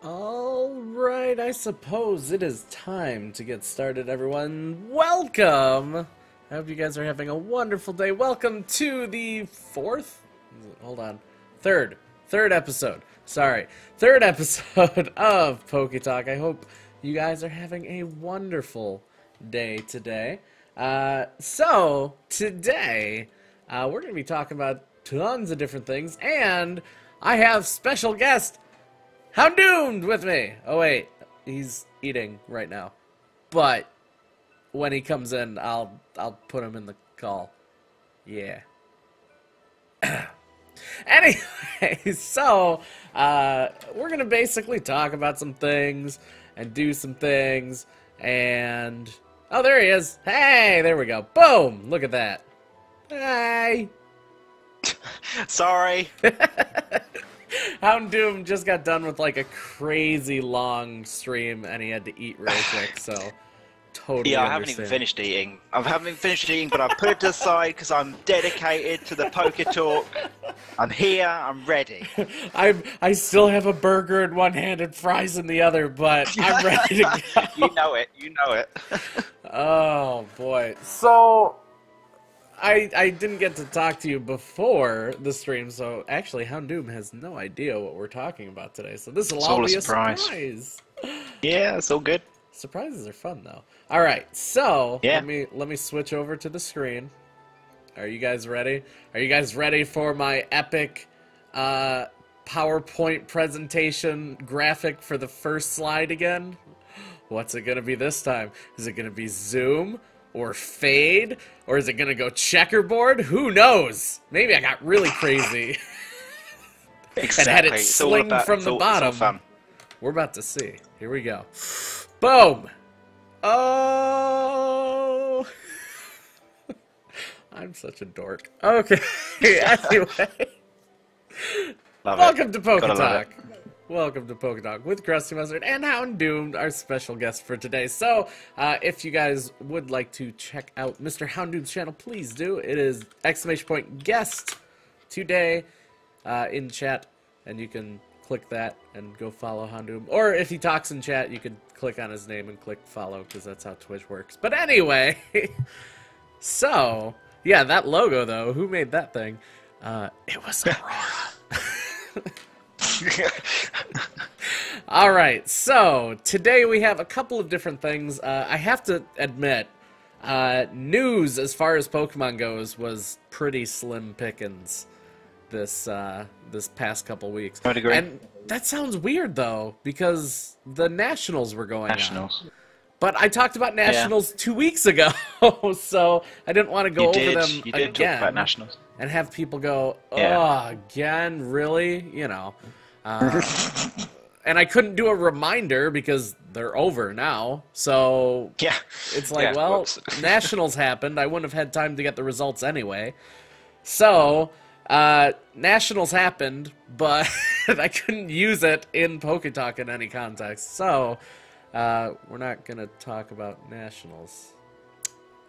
Alright, I suppose it is time to get started, everyone. Welcome! I hope you guys are having a wonderful day. Welcome to the third episode. Sorry. Third episode of PokéTalk. I hope you guys are having a wonderful day today. So, today, we're going to be talking about tons of different things, and I have special guest Hound00med with me. Oh wait, he's eating right now. But when he comes in, I'll put him in the call. Yeah. Anyway, so we're gonna basically talk about some things and do some things, and oh, there he is. Hey, there we go. Boom! Look at that. Hey. Sorry. Hound00med just got done with like a crazy long stream and he had to eat really quick, so totally Yeah, I haven't even finished eating. I haven't finished eating, but I've put it aside because I'm dedicated to the PokéTalk. I'm here, I'm ready. I still have a burger in one hand and fries in the other, but I'm ready to go. You know it, you know it. Oh boy. So I didn't get to talk to you before the stream, so actually Hound00med has no idea what we're talking about today. So this will all be a surprise. Yeah, it's all good. Surprises are fun though. All right, so yeah. let me switch over to the screen. Are you guys ready? Are you guys ready for my epic PowerPoint presentation graphic for the first slide again? What's it gonna be this time? Is it gonna be zoom? Or fade? Or is it gonna go checkerboard? Who knows? Maybe I got really crazy. Exactly. And had it sling from the bottom. Fun. We're about to see. Here we go. Boom! Oh! I'm such a dork. Okay. Anyway. Welcome to PokéTalk. Welcome to PokéTalk with Krusty Mustard and Hound00med, our special guest for today. So, if you guys would like to check out Mr. Hound00med's channel, please do. It is !guest today in chat, and you can click that and go follow Hound00med. Or if he talks in chat, you can click on his name and click follow, because that's how Twitch works. But anyway, so, yeah, that logo, though, who made that thing? It was Aurora. Alright, so today we have a couple of different things. I have to admit, news as far as Pokemon goes was pretty slim pickings this past couple weeks. I would agree. And that sounds weird though, because the Nationals were going on. But I talked about Nationals 2 weeks ago, so I didn't want to go over them you did again. Talk about Nationals. And have people go, oh, again, really? You know. And I couldn't do a reminder because they're over now. So yeah, it's like, well, Nationals happened. I wouldn't have had time to get the results anyway. So Nationals happened, but I couldn't use it in PokéTalk in any context. So we're not going to talk about Nationals.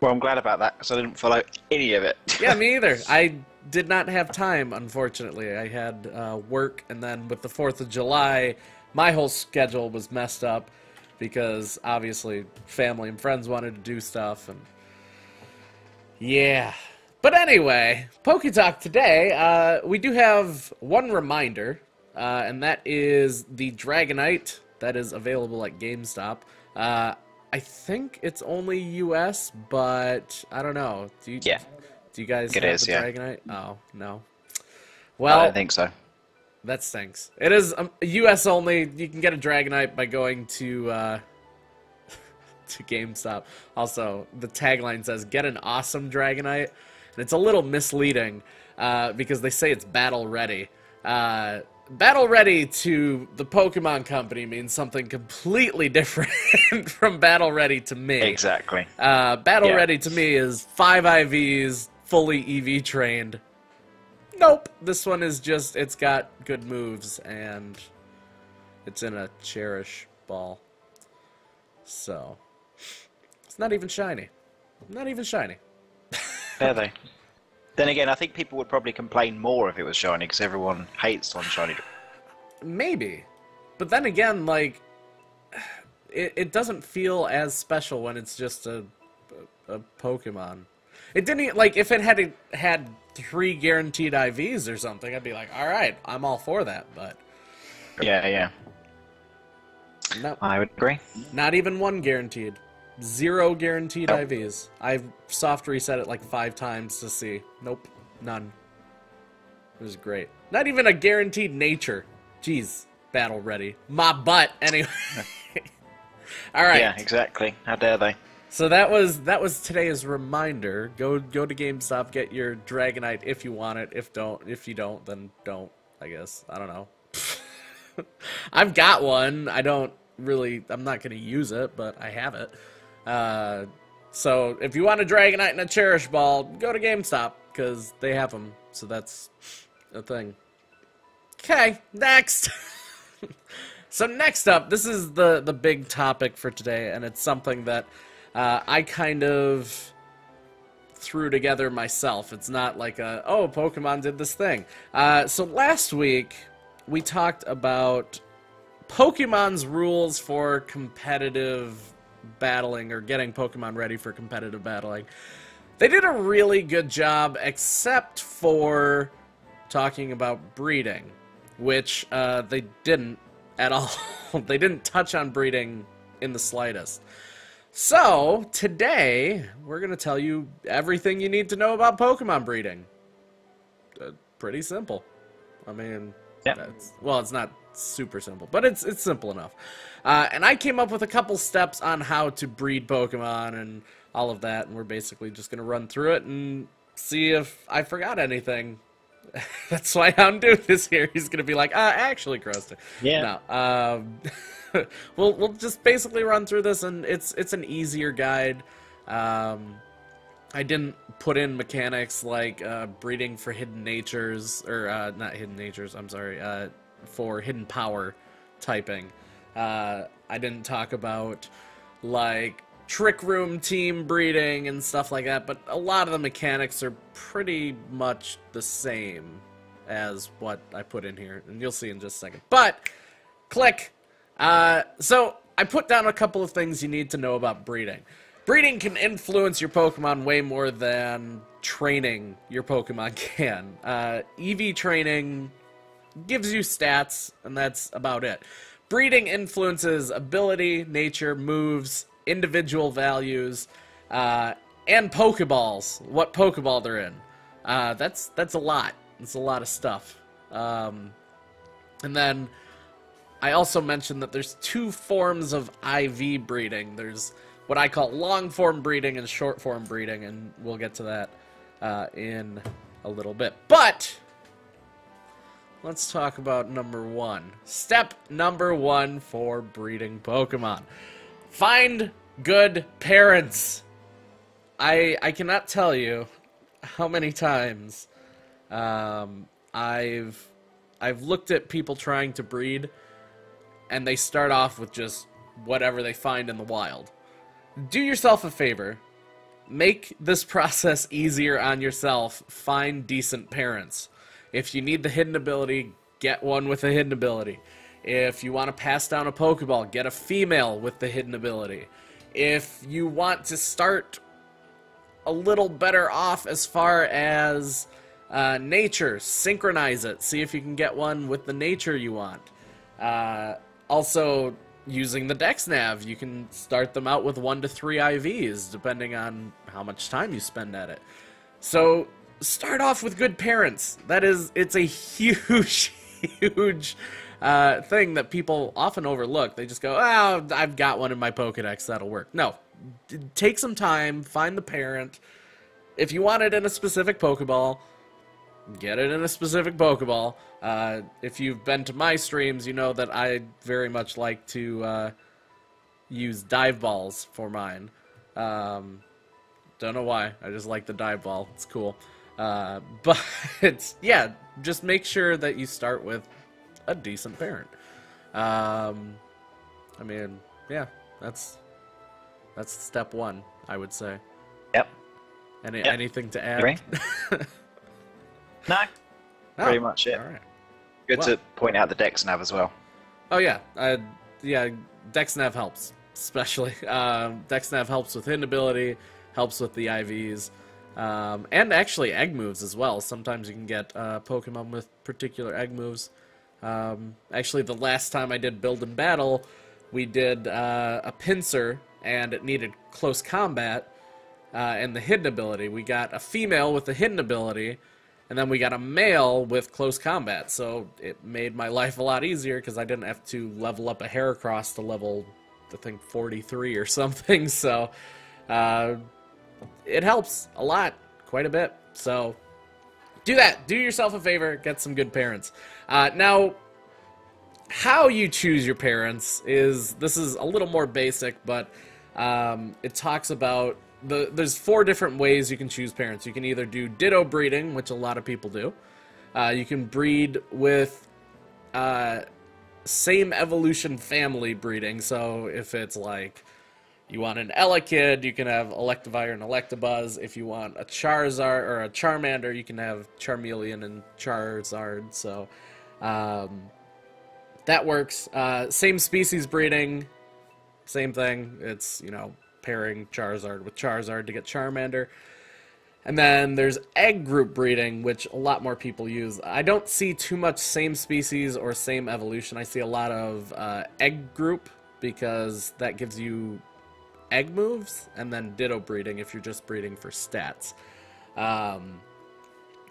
Well, I'm glad about that because I didn't follow any of it. Yeah, me either. I did not have time, unfortunately. I had work, and then with the 4th of July, my whole schedule was messed up because, obviously, family and friends wanted to do stuff, and yeah. But anyway, PokéTalk today, we do have one reminder, and that is the Dragonite that is available at GameStop. I think it's only US, but I don't know. Do you guys have the Dragonite? Oh, no. Well, I don't think so. That stinks. It is US only. You can get a Dragonite by going to GameStop. Also, the tagline says, "Get an awesome Dragonite." And it's a little misleading because they say it's battle ready. Battle ready to the Pokemon Company means something completely different from battle ready to me. Exactly. Battle ready to me is 5 IVs, fully EV trained. Nope. This one is just, it's got good moves, and it's in a Cherish ball. So, it's not even shiny. Not even shiny. Are they? Then again, I think people would probably complain more if it was shiny, because everyone hates on shiny. Maybe. But then again, like, it doesn't feel as special when it's just a Pokemon. It didn't, like, if it had 3 guaranteed IVs or something, I'd be like, all right, I'm all for that, but... Yeah. No, I would agree. not even 1 guaranteed. 0 guaranteed IVs. I've soft reset it like 5 times to see. Nope, none. It was great. Not even a guaranteed nature. Jeez, battle ready. My butt, anyway. All right. Yeah, exactly. How dare they? So that was today's reminder. Go to GameStop, get your Dragonite if you want it. If you don't, then don't. I guess I don't know. I've got one. I'm not gonna use it, but I have it. So if you want a Dragonite and a Cherish Ball, go to GameStop because they have them. So that's a thing. Okay, next. So next up, this is the big topic for today, and it's something that I kind of threw together myself. It's not like Pokemon did this thing. So last week, we talked about Pokemon's rules for competitive battling, or getting Pokemon ready for competitive battling. They did a really good job, except for talking about breeding, which they didn't at all. They didn't touch on breeding in the slightest. So, today, we're going to tell you everything you need to know about Pokemon breeding. Pretty simple. I mean, it's not super simple, but it's simple enough. And I came up with a couple steps on how to breed Pokemon and all of that, and we're basically just going to run through it and see if I forgot anything. That's why Hound00med is here. He's going to be like, actually, Krusty. Yeah. No. We'll just basically run through this, and it's an easier guide. I didn't put in mechanics like breeding for hidden natures, or not hidden natures, I'm sorry, for hidden power typing. I didn't talk about like Trick Room team breeding and stuff like that, but a lot of the mechanics are pretty much the same as what I put in here, and you'll see in just a second. But, click! So, I put down a couple of things you need to know about breeding. Breeding can influence your Pokemon way more than training your Pokemon can. EV training gives you stats, and that's about it. Breeding influences ability, nature, moves, individual values, and Pokeballs, what Pokeball they're in. That's a lot. It's a lot of stuff. And then I also mentioned that there's 2 forms of IV breeding. There's what I call long-form breeding and short-form breeding, and we'll get to that in a little bit. But let's talk about number 1. Step number 1 for breeding Pokemon. Find good parents. I cannot tell you how many times I've looked at people trying to breed, and they start off with just whatever they find in the wild. Do yourself a favor. Make this process easier on yourself. Find decent parents. If you need the hidden ability, get one with a hidden ability. If you want to pass down a Pokeball, get a female with the hidden ability. If you want to start a little better off as far as nature, synchronize it. See if you can get one with the nature you want. Also, using the Dex Nav, you can start them out with 1 to 3 IVs, depending on how much time you spend at it. So, start off with good parents. It's a huge, huge thing that people often overlook. They just go, oh, I've got one in my Pokedex, that'll work. No. Take some time, find the parent. If you want it in a specific Pokeball, get it in a specific Pokeball. If you've been to my streams, you know that I very much like to use dive balls for mine. Don't know why. I just like the dive ball. It's cool. But, yeah, just make sure that you start with a decent parent. I mean, yeah, that's step 1, I would say. Yep. Anything to add? No. Pretty much it. All right. Good to point out the Dex Nav as well. Oh yeah, yeah. DexNav helps, especially. DexNav helps with hidden ability, helps with the IVs, and actually egg moves as well. Sometimes you can get Pokemon with particular egg moves. Actually, the last time I did Build in Battle, we did a pincer, and it needed close combat and the hidden ability. We got a female with the hidden ability, and then we got a male with close combat, so it made my life a lot easier because I didn't have to level up a Heracross to level, I think, 43 or something, so it helps a lot, quite a bit, so do that. Do yourself a favor, get some good parents. Now, how you choose your parents this is a little more basic, but it talks about there's 4 different ways you can choose parents. You can either do ditto breeding, which a lot of people do. You can breed with same evolution family breeding. So if it's like you want an Elekid, you can have Electivire and Electabuzz. If you want a Charizard or a Charmander, you can have Charmeleon and Charizard. So that works. Same species breeding, same thing. It's, you know, pairing Charizard with Charizard to get Charmander. And then there's egg group breeding, which a lot more people use. I don't see too much same species or same evolution. I see a lot of egg group because that gives you egg moves, and then ditto breeding if you're just breeding for stats.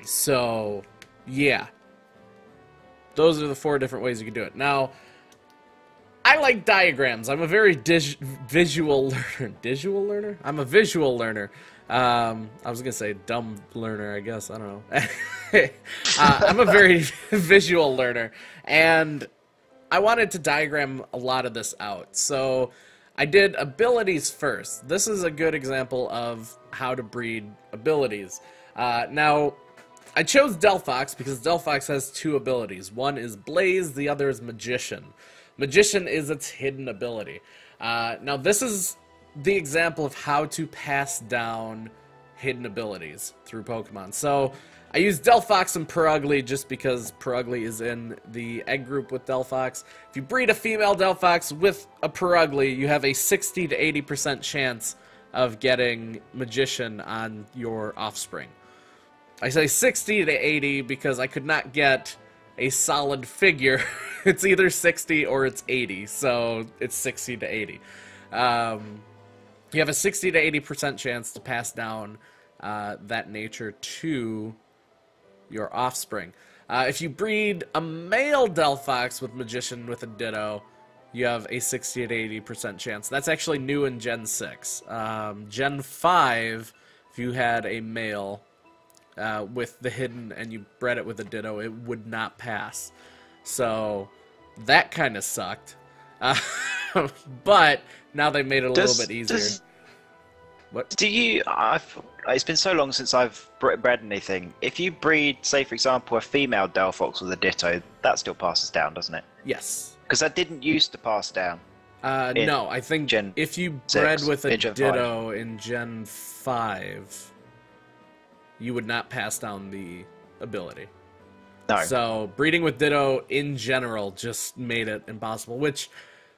So, yeah. Those are the 4 different ways you can do it. Now, I like diagrams. I'm a very visual learner. Visual learner? I'm a visual learner. I was going to say dumb learner, I guess. I don't know. I'm a very visual learner. And I wanted to diagram a lot of this out. So I did abilities first. This is a good example of how to breed abilities. Now, I chose Delphox because Delphox has 2 abilities. One is Blaze, the other is Magician. Magician is its hidden ability. Now, this is the example of how to pass down hidden abilities through Pokemon. So, I used Delphox and Purugly just because Purugly is in the egg group with Delphox. If you breed a female Delphox with a Purugly, you have a 60 to 80% chance of getting Magician on your offspring. I say 60 to 80 because I could not get a solid figure. It's either 60 or it's 80, so it's 60 to 80. You have a 60 to 80% chance to pass down that nature to your offspring. If you breed a male Delphox with Magician with a Ditto, you have a 60 to 80% chance. That's actually new in Gen 6. Gen 5, if you had a male with the hidden and you bred it with a Ditto, it would not pass. So that kind of sucked. But now they've made it a little bit easier. What? Do you... it's been so long since I've bred anything. If you breed, say for example, a female Delphox with a Ditto, that still passes down, doesn't it? Yes. Because that didn't used to pass down. No, I think Gen if you 6, bred with a Gen Ditto in Gen 5, you would not pass down the ability. No. So breeding with Ditto in general just made it impossible, which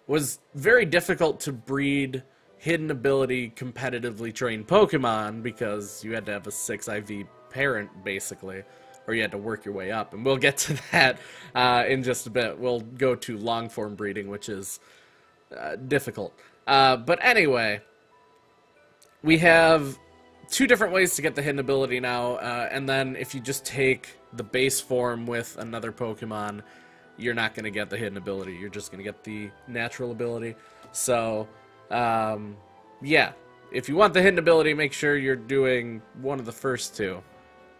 was very difficult to breed hidden ability competitively trained Pokemon because you had to have a 6 IV parent, basically, or you had to work your way up. And we'll get to that in just a bit. We'll go to long-form breeding, which is difficult. But anyway, we have 2 different ways to get the hidden ability now, and then if you just take the base form with another Pokemon, you're not going to get the hidden ability. You're just going to get the natural ability. So, yeah, if you want the hidden ability, make sure you're doing one of the first 2.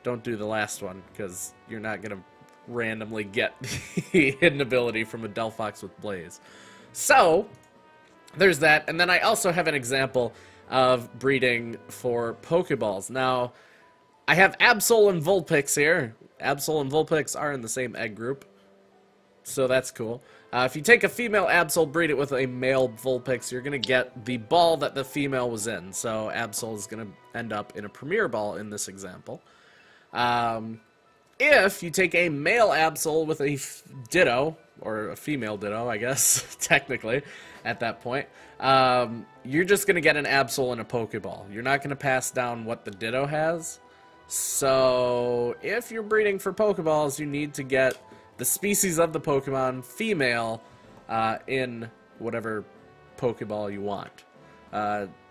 Don't do the last one, because you're not going to randomly get the hidden ability from a Delphox with Blaze. So, there's that, and then I also have an example of breeding for Pokeballs. Now, I have Absol and Vulpix here. Absol and Vulpix are in the same egg group, so that's cool. If you take a female Absol, breed it with a male Vulpix, you're going to get the ball that the female was in. So Absol is going to end up in a Premier Ball in this example. If you take a male Absol with a Ditto, or a female Ditto, I guess, technically, at that point, you're just going to get an Absol and a Pokeball. You're not going to pass down what the Ditto has. So, if you're breeding for Pokeballs, you need to get the species of the Pokemon female in whatever Pokeball you want.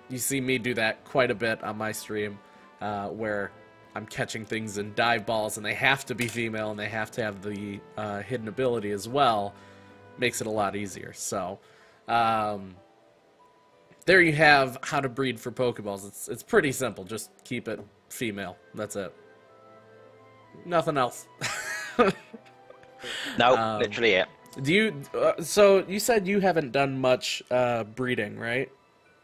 You see me do that quite a bit on my stream, where I'm catching things in dive balls, and they have to be female, and they have to have the hidden ability as well. Makes it a lot easier. So, there you have how to breed for Pokeballs. It's pretty simple. Just keep it female. That's it. Nothing else. No, literally it. Do you? So you said you haven't done much breeding, right?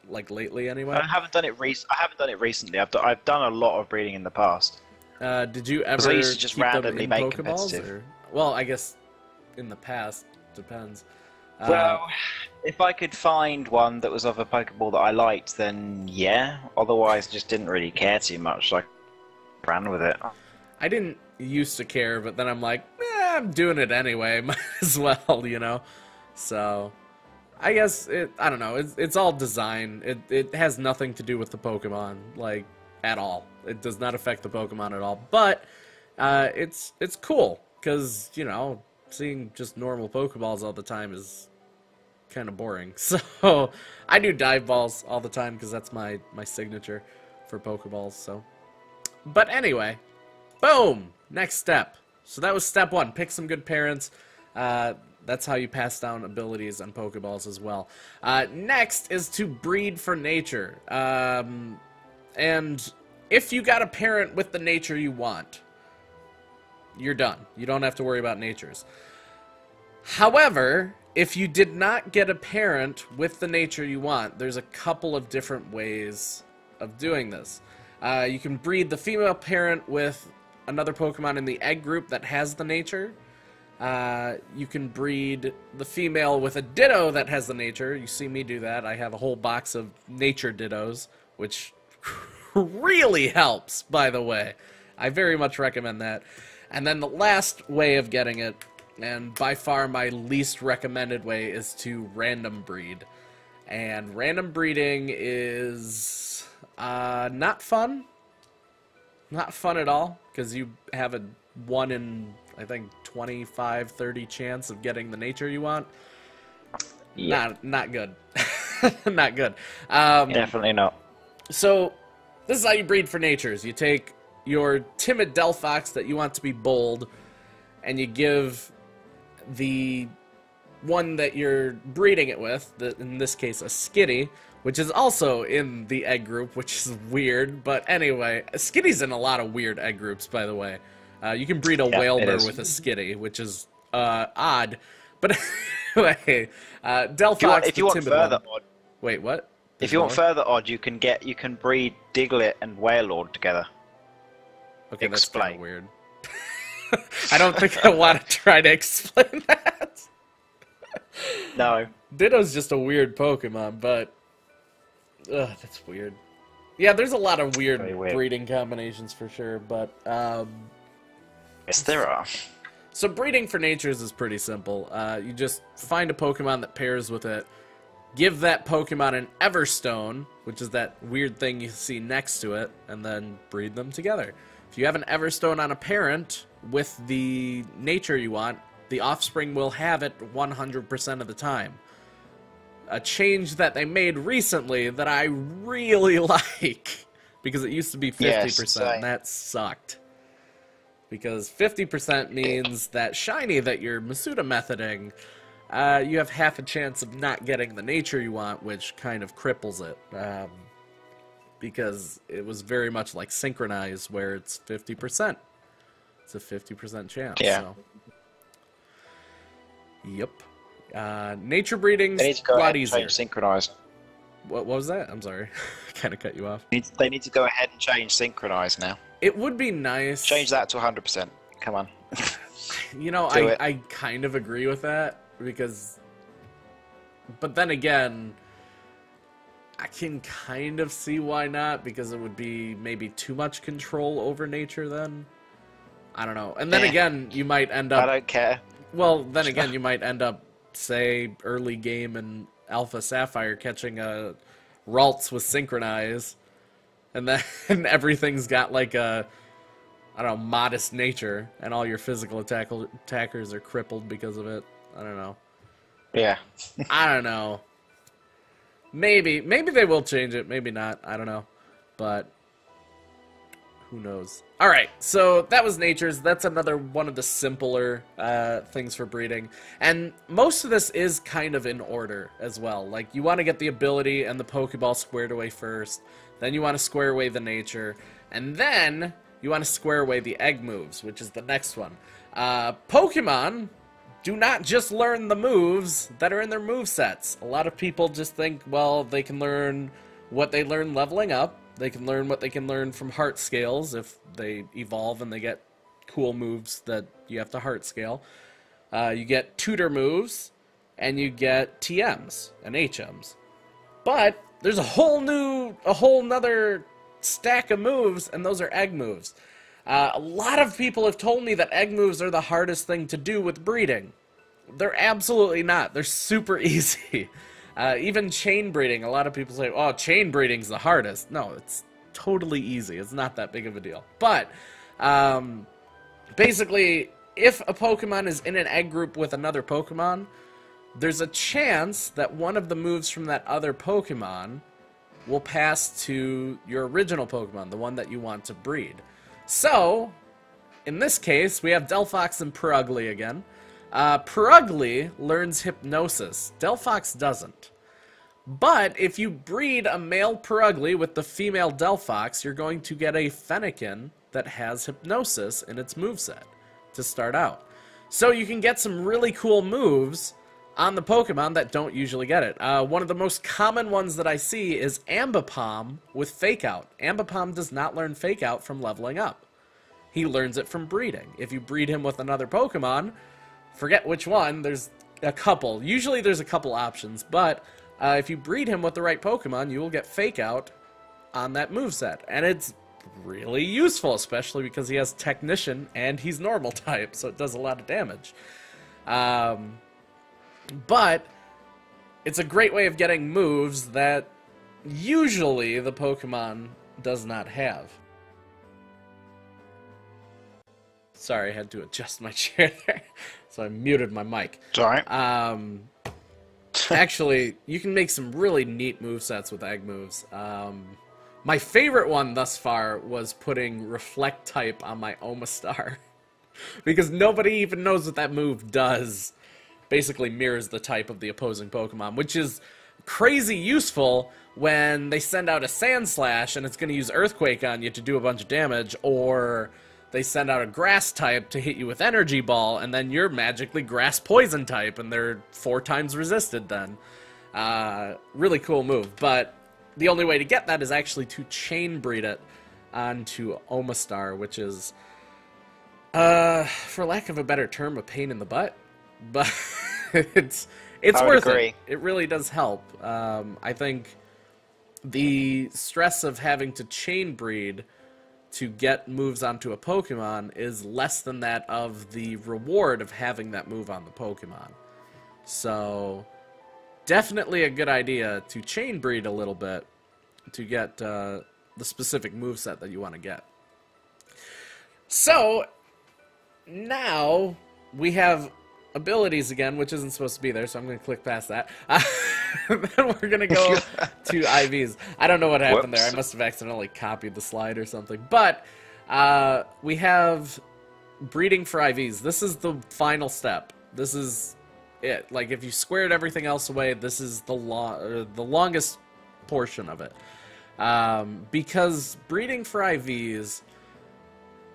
Like lately, anyway. I haven't done it recently. I've done a lot of breeding in the past. Did you ever I used to just keep them randomly in make Pokeballs? competitive. Or? Well, I guess in the past depends. Well, if I could find one that was of a Pokeball that I liked, then yeah. Otherwise, just didn't really care too much. So I ran with it. I didn't used to care, but then I'm like, I'm doing it anyway. Might as well, you know. So I guess I don't know. It's all design. It has nothing to do with the Pokemon, like, at all. It does not affect the Pokemon at all. But it's cool because, you know, seeing just normal Pokeballs all the time is kind of boring. So I do dive balls all the time because that's my signature for Pokeballs. So, but anyway, boom. Next step. So that was step 1. Pick some good parents. That's how you pass down abilities on Pokeballs as well. Next is to breed for nature. And if you got a parent with the nature you want, you're done. You don't have to worry about natures. However, if you did not get a parent with the nature you want, there's a couple of different ways of doing this. You can breed the female parent with another Pokemon in the egg group that has the nature. You can breed the female with a Ditto that has the nature. You see me do that. I have a whole box of nature Dittos, which really helps, by the way. I very much recommend that. And then the last way of getting it, and by far my least recommended way, is to random breed. And random breeding is not fun. Not fun at all, because you have a 1 in, I think, 25, 30 chance of getting the nature you want. Yeah. Not good. Not good. Definitely not. So, this is how you breed for natures. You take your timid Delphox that you want to be bold, and you give the one that you're breeding it with, in this case a Skitty, which is also in the egg group, which is weird, but anyway, Skitty's in a lot of weird egg groups, by the way. You can breed a Wailmer with a Skitty, which is odd, but anyway, Delphox, if you want further odd. Wait, what? If you want further odd, you can breed Diglett and Wailord together. Okay, that's kind of weird. I don't think I want to try to explain that. No. Ditto's just a weird Pokemon, but that's weird. Yeah, there's a lot of weird breeding combinations for sure, but yes, there are. So breeding for natures is pretty simple. You just find a Pokemon that pairs with it, give that Pokemon an Everstone, which is that weird thing you see next to it, and then breed them together. If you have an Everstone on a parent with the nature you want, the offspring will have it 100% of the time. A change that they made recently that I really like, because it used to be 50%, yes, and that sucked. Because 50% means that shiny that you're Masuda methoding, you have half a chance of not getting the nature you want, which kind of cripples it. Because it was very much like Synchronize, where it's 50%. It's a 50% chance. Yeah. So. Yep. Nature breeding's a lot easier. Synchronize. What was that? I'm sorry. I kind of cut you off. They need to go ahead and change Synchronize now. It would be nice. Change that to 100%. Come on. You know, I kind of agree with that, because... But then again, I can kind of see why not, because it would be maybe too much control over nature then. I don't know. And then again, you might end up... I don't care. Well, then again, you might end up, say, early game in Alpha Sapphire catching a Ralts with Synchronize, and then everything's got like a, I don't know, modest nature, and all your physical attackers are crippled because of it. I don't know. Yeah. I don't know. Maybe they will change it. Maybe not. I don't know. But who knows? All right. So that was Nature's. That's another one of the simpler things for breeding. And most of this is kind of in order as well. Like, you want to get the ability and the Pokeball squared away first. Then you want to square away the nature. And then you want to square away the egg moves, which is the next one. Pokemon do not just learn the moves that are in their movesets. A lot of people just think, well, they can learn what they learn leveling up. They can learn what they can learn from heart scales if they evolve and they get cool moves that you have to heart scale. You get tutor moves, and you get TMs and HMs. But there's a whole nother stack of moves, and those are egg moves. A lot of people have told me that egg moves are the hardest thing to do with breeding. They're absolutely not. They're super easy. Even chain breeding, a lot of people say, oh, chain breeding's the hardest. No, it's totally easy. It's not that big of a deal. But, basically, if a Pokemon is in an egg group with another Pokemon, there's a chance that one of the moves from that other Pokemon will pass to your original Pokemon, the one that you want to breed. So, in this case, we have Delphox and Purugly again. Purugly learns Hypnosis. Delphox doesn't. But if you breed a male Purugly with the female Delphox, you're going to get a Fennekin that has Hypnosis in its moveset to start out. So you can get some really cool moves on the Pokemon that don't usually get it. One of the most common ones that I see is Ambipom with Fake Out. Ambipom does not learn Fake Out from leveling up. He learns it from breeding. If you breed him with another Pokemon, forget which one, there's a couple. Usually there's a couple options, but if you breed him with the right Pokemon, you will get Fake Out on that moveset. And it's really useful, especially because he has Technician and he's Normal type, so it does a lot of damage. But it's a great way of getting moves that usually the Pokemon does not have. Sorry, I had to adjust my chair there, so I muted my mic. It's alright. Actually, you can make some really neat movesets with egg moves. My favorite one thus far was putting Reflect type on my Omastar. Because nobody even knows what that move does. Basically mirrors the type of the opposing Pokemon, which is crazy useful when they send out a Sand Slash and it's going to use Earthquake on you to do a bunch of damage, or they send out a Grass type to hit you with Energy Ball, and then you're magically Grass Poison type, and they're 4 times resisted then. Really cool move, but the only way to get that is actually to chain breed it onto Omastar, which is, for lack of a better term, a pain in the butt. But it's worth it. It really does help. I think the stress of having to chain breed to get moves onto a Pokemon is less than that of the reward of having that move on the Pokemon. So definitely a good idea to chain breed a little bit to get the specific moveset that you want to get. So now we have abilities again, which isn't supposed to be there, so I'm going to click past that. Then we're going to go to IVs. I don't know what happened there. I must have accidentally copied the slide or something. But we have breeding for IVs. This is the final step. This is it. Like, if you squared everything else away, this is the longest portion of it. Because breeding for IVs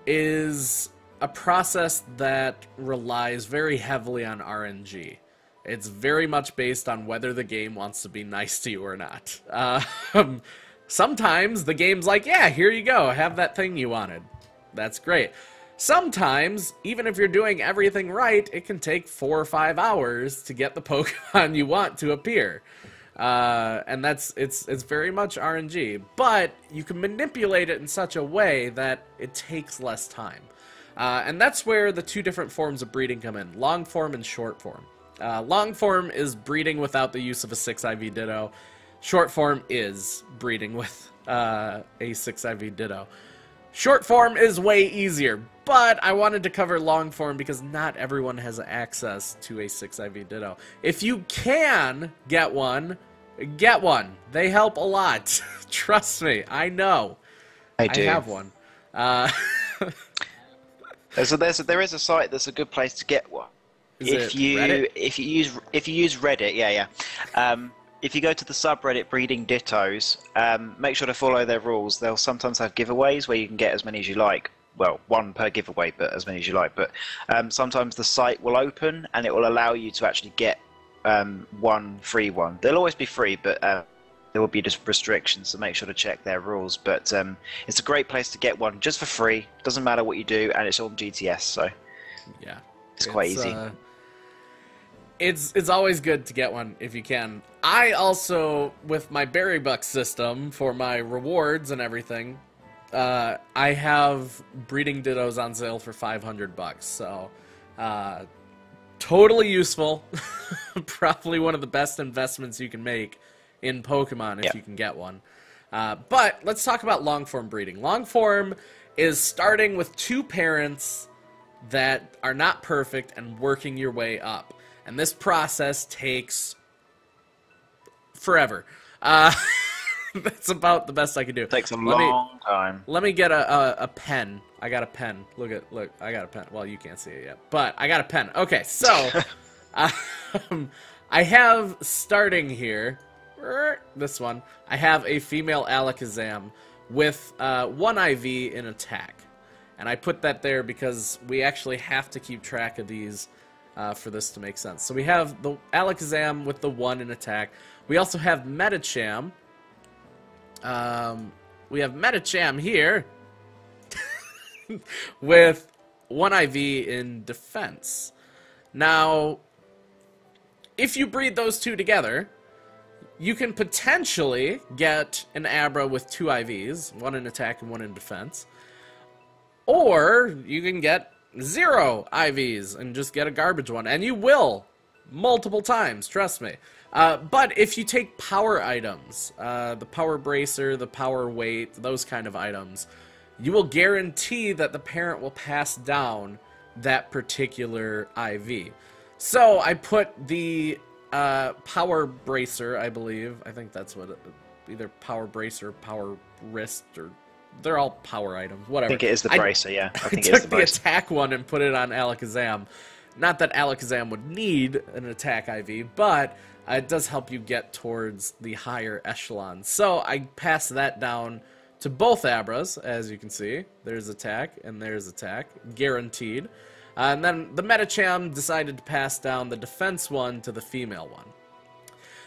is a process that relies very heavily on RNG. It's very much based on whether the game wants to be nice to you or not. Sometimes the game's like, yeah, here you go, have that thing you wanted. That's great. Sometimes, even if you're doing everything right, it can take 4 or 5 hours to get the Pokemon you want to appear. And it's very much RNG, but you can manipulate it in such a way that it takes less time. And that's where the two different forms of breeding come in, long form and short form. Long form is breeding without the use of a 6 IV Ditto. Short form is breeding with a 6 IV Ditto. Short form is way easier, but I wanted to cover long form because not everyone has access to a 6 IV Ditto. If you can get one, get one. They help a lot. Trust me, I know. I do. I have one. There is a site that's a good place to get one. If you use Reddit, yeah. If you go to the subreddit Breeding Dittos, make sure to follow their rules. They'll sometimes have giveaways where you can get as many as you like. Well, one per giveaway, but as many as you like. But sometimes the site will open and it will allow you to actually get one free one. They'll always be free, but there will be just restrictions, so make sure to check their rules. But it's a great place to get one just for free. Doesn't matter what you do, and it's on GTS, so yeah, it's quite easy. It's always good to get one if you can. I also, with my Berry Buck system for my rewards and everything, I have breeding dittos on sale for $500. So, totally useful. Probably one of the best investments you can make in Pokemon if you can get one. But let's talk about long form breeding. Long form is starting with two parents that are not perfect and working your way up. And this process takes forever. That's about the best I can do. It takes a long time. Let me get a pen. I got a pen. Look, I got a pen. Well, you can't see it yet, but I got a pen. Okay, so I have starting here, this one, I have a female Alakazam with 1 IV in attack. And I put that there because we actually have to keep track of these for this to make sense. So we have the Alakazam with the 1 in attack. We also have Medicham. We have Medicham here with 1 IV in defense. Now, if you breed those two together, you can potentially get an Abra with 2 IVs, 1 in attack and 1 in defense. Or you can get 0 IVs and just get a garbage one. And you will. Multiple times, trust me. But if you take power items, the power bracer, the power weight, those kind of items, you will guarantee that the parent will pass down that particular IV. So I put the power bracer, I believe. I think that's what either power bracer, power wrist, or they're all power items, whatever. I think it is the bracer, yeah. I think I took the attack one and put it on Alakazam. Not that Alakazam would need an attack IV, but it does help you get towards the higher echelons. So I pass that down to both Abras, as you can see. There's attack, and there's attack. Guaranteed. And then the Medicham decided to pass down the defense one to the female one.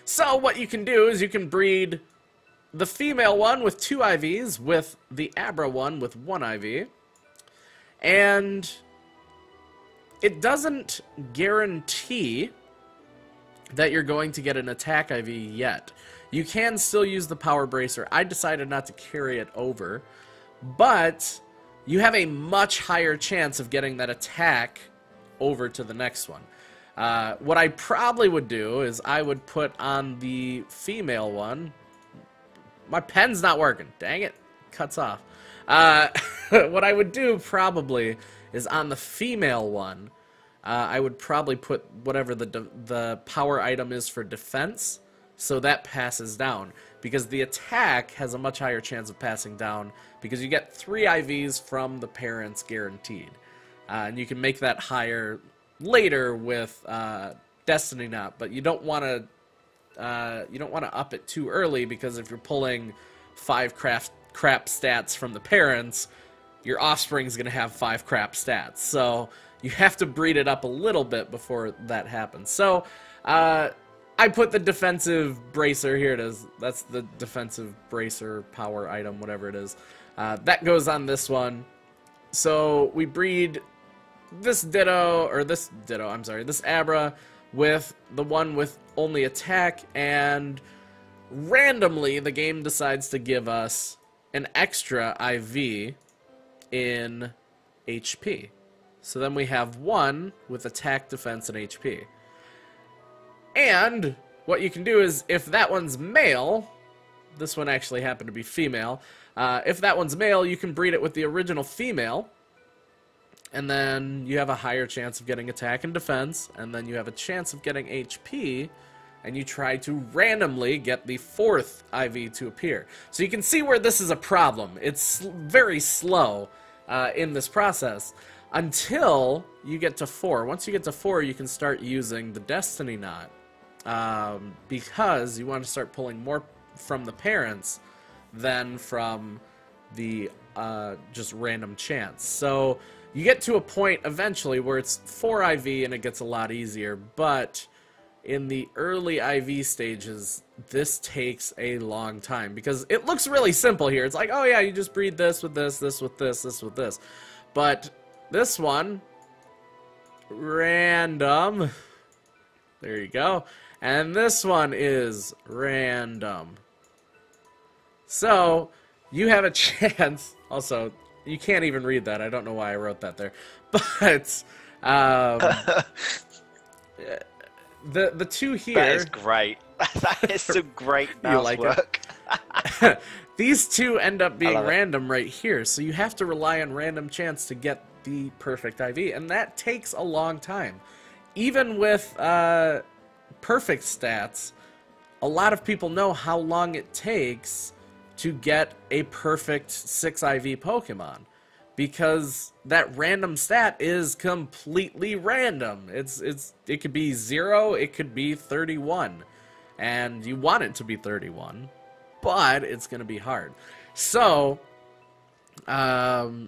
So what you can do is you can breed the female one with 2 IVs with the Abra one with 1 IV. And it doesn't guarantee that you're going to get an attack IV yet. You can still use the power bracer. I decided not to carry it over, but you have a much higher chance of getting that attack over to the next one. What I probably would do is I would put on the female one. My pen's not working. Dang it. Cuts off. What I would do probably is on the female one, I would probably put whatever the power item is for defense, so that passes down. Because the attack has a much higher chance of passing down, because you get 3 IVs from the parents guaranteed. And you can make that higher later with Destiny Knot, but you don't want to up it too early, because if you're pulling 5 crap stats from the parents, your offspring's going to have 5 crap stats. So you have to breed it up a little bit before that happens. So I put the defensive bracer, here it is. That's the defensive bracer power item, whatever it is. That goes on this one. So we breed this Abra with the one with only attack, and randomly the game decides to give us an extra IV in HP. So then we have 1 with attack, defense, and HP. And what you can do is, if that one's male, this one actually happened to be female, if that one's male, you can breed it with the original female, and then you have a higher chance of getting attack and defense, and then you have a chance of getting HP, and you try to randomly get the 4th IV to appear. So you can see where this is a problem. It's very slow in this process until you get to 4. Once you get to 4, you can start using the Destiny Knot, because you want to start pulling more from the parents than from the just random chance. So you get to a point eventually where it's 4 IV and it gets a lot easier, but in the early IV stages, this takes a long time because it looks really simple here. It's like, oh yeah, you just breed this with this, this with this, this with this. But this one, random. There you go. And this one is random. So you have a chance. Also, you can't even read that. I don't know why I wrote that there. But the two here. That is great. That is some great mouse like work. These two end up being random right here. So you have to rely on random chance to get the perfect IV. And that takes a long time. Even with perfect stats, a lot of people know how long it takes to get a perfect 6 IV Pokemon, because that random stat is completely random. It could be 0, it could be 31, and you want it to be 31, but it's gonna be hard. So yeah,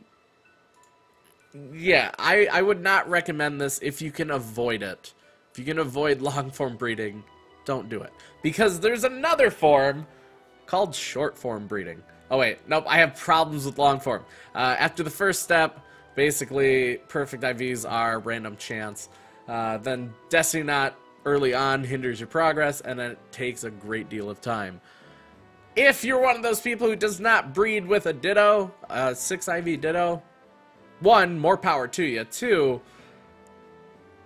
I would not recommend this if you can avoid it. If you can avoid long form breeding, don't do it, because there's another form called short form breeding. Oh wait, nope, I have problems with long form. After the first step, basically perfect IVs are random chance. Then Destiny Knot early on hinders your progress, and then it takes a great deal of time. If you're one of those people who does not breed with a Ditto, 6 IV Ditto, 1, more power to you. 2,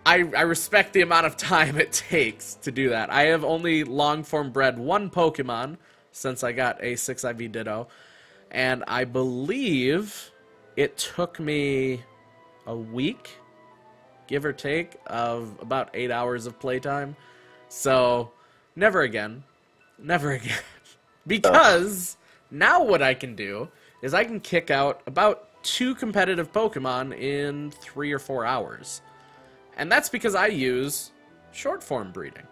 I respect the amount of time it takes to do that. I have only long form bred 1 Pokemon since I got a 6 IV Ditto, and I believe it took me a week, give or take, of about 8 hours of playtime. So never again. Never again. Because now what I can do is I can kick out about 2 competitive Pokemon in 3 or 4 hours. And that's because I use short form breeding.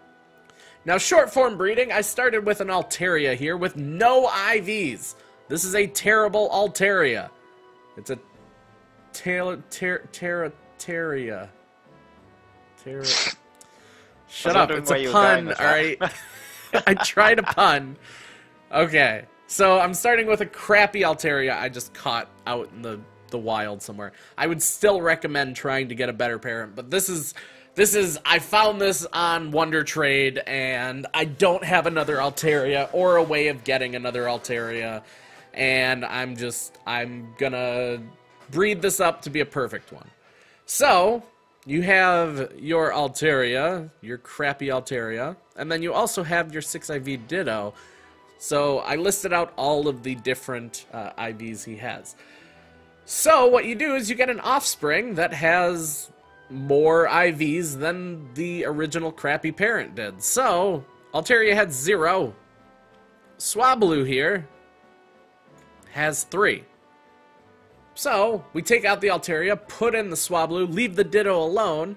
Now, short form breeding, I started with an Altaria here with no IVs. This is a terrible Altaria. It's a Terrataria. Shut up, it's a pun, alright? I tried a pun. Okay, so I'm starting with a crappy Altaria I just caught out in the wild somewhere. I would still recommend trying to get a better parent, but this is I found this on Wonder Trade, and I don't have another Altaria or a way of getting another Altaria, and I'm gonna breed this up to be a perfect one. So you have your Altaria, your crappy Altaria, and then you also have your 6 IV Ditto. So I listed out all of the different IVs he has. So what you do is you get an offspring that has more IVs than the original crappy parent did. So Altaria had 0. Swablu here has 3. So we take out the Altaria, put in the Swablu, leave the Ditto alone.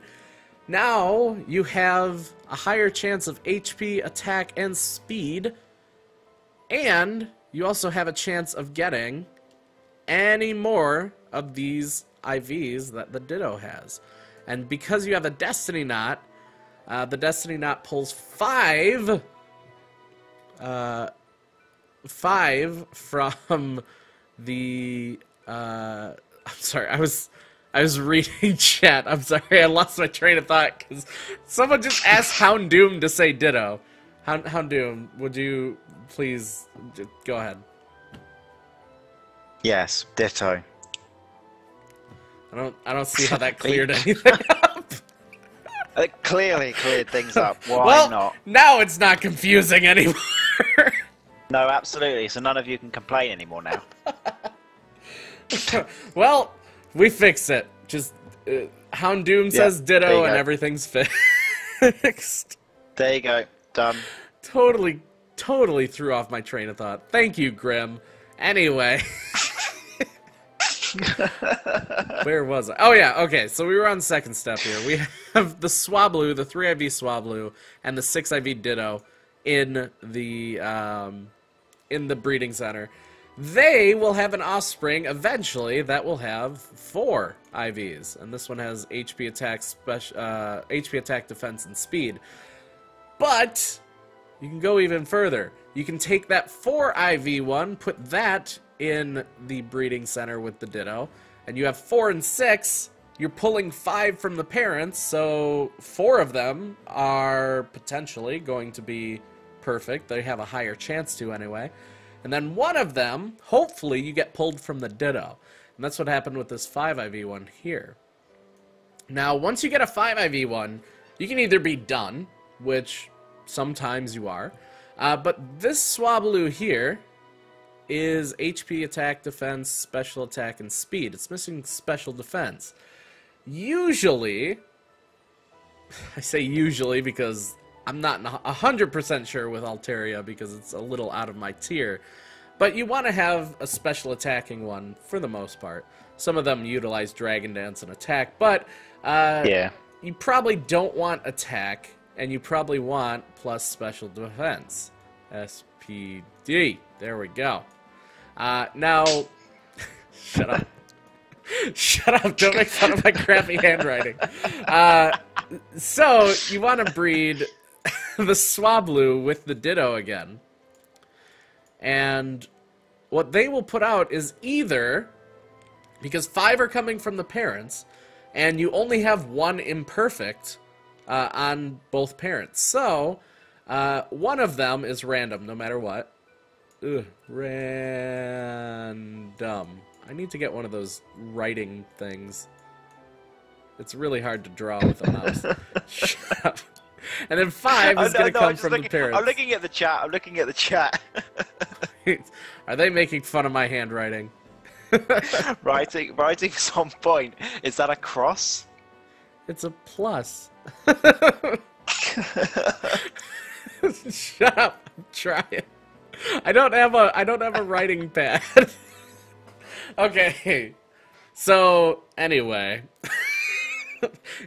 Now you have a higher chance of HP, attack, and speed. And you also have a chance of getting any more of these IVs that the Ditto has. And because you have a Destiny Knot, the Destiny Knot pulls 5 from the I'm sorry, I was reading chat. I'm sorry, I lost my train of thought because someone just asked Hound00med to say Ditto. Hound00med, would you please go ahead? Yes, Ditto. I don't see how that cleared anything up. It clearly cleared things up. Why well, not? Now it's not confusing anymore. No, absolutely. So none of you can complain anymore now. Well, we fix it. Just Hound00med says ditto and everything's fixed. There you go. Done. Totally threw off my train of thought. Thank you, Grim. Anyway. Where was I? Oh yeah, okay, so we were on the second step here. We have the Swablu, the 3IV Swablu, and the 6IV Ditto in the breeding center. They will have an offspring eventually that will have 4 IVs, and this one has HP attack, HP attack, defense, and speed. But you can go even further. You can take that 4 IV one, put that in the breeding center with the Ditto, and you have 4 and 6. You're pulling 5 from the parents, so 4 of them are potentially going to be perfect. They have a higher chance to anyway. And then 1 of them, hopefully, you get pulled from the Ditto. And that's what happened with this 5 IV one here. Now, once you get a 5 IV one, you can either be done, which sometimes you are, but this Swablu here is HP attack, defense, special attack, and speed. It's missing special defense. Usually, I say usually because I'm not 100% sure with Altaria because it's a little out of my tier, but you want to have a special attacking one for the most part. Some of them utilize Dragon Dance and attack, but you probably don't want attack, and you probably want plus special defense. SPD. There we go. Now, shut up. Shut up, don't make fun of my crappy handwriting. So, you want to breed the Swablu with the Ditto again. And what they will put out is either, because 5 are coming from the parents, and you only have 1 imperfect on both parents. So, one of them is random, no matter what. Ugh, random. I need to get one of those writing things. It's really hard to draw with a mouse. Shut up. And then 5 is going to come from the parents. I'm looking at the chat. I'm looking at the chat. Are they making fun of my handwriting? Writing's on point. Is that a cross? It's a plus. Shut up. I'm trying. I don't have a writing pad. Okay. So, anyway.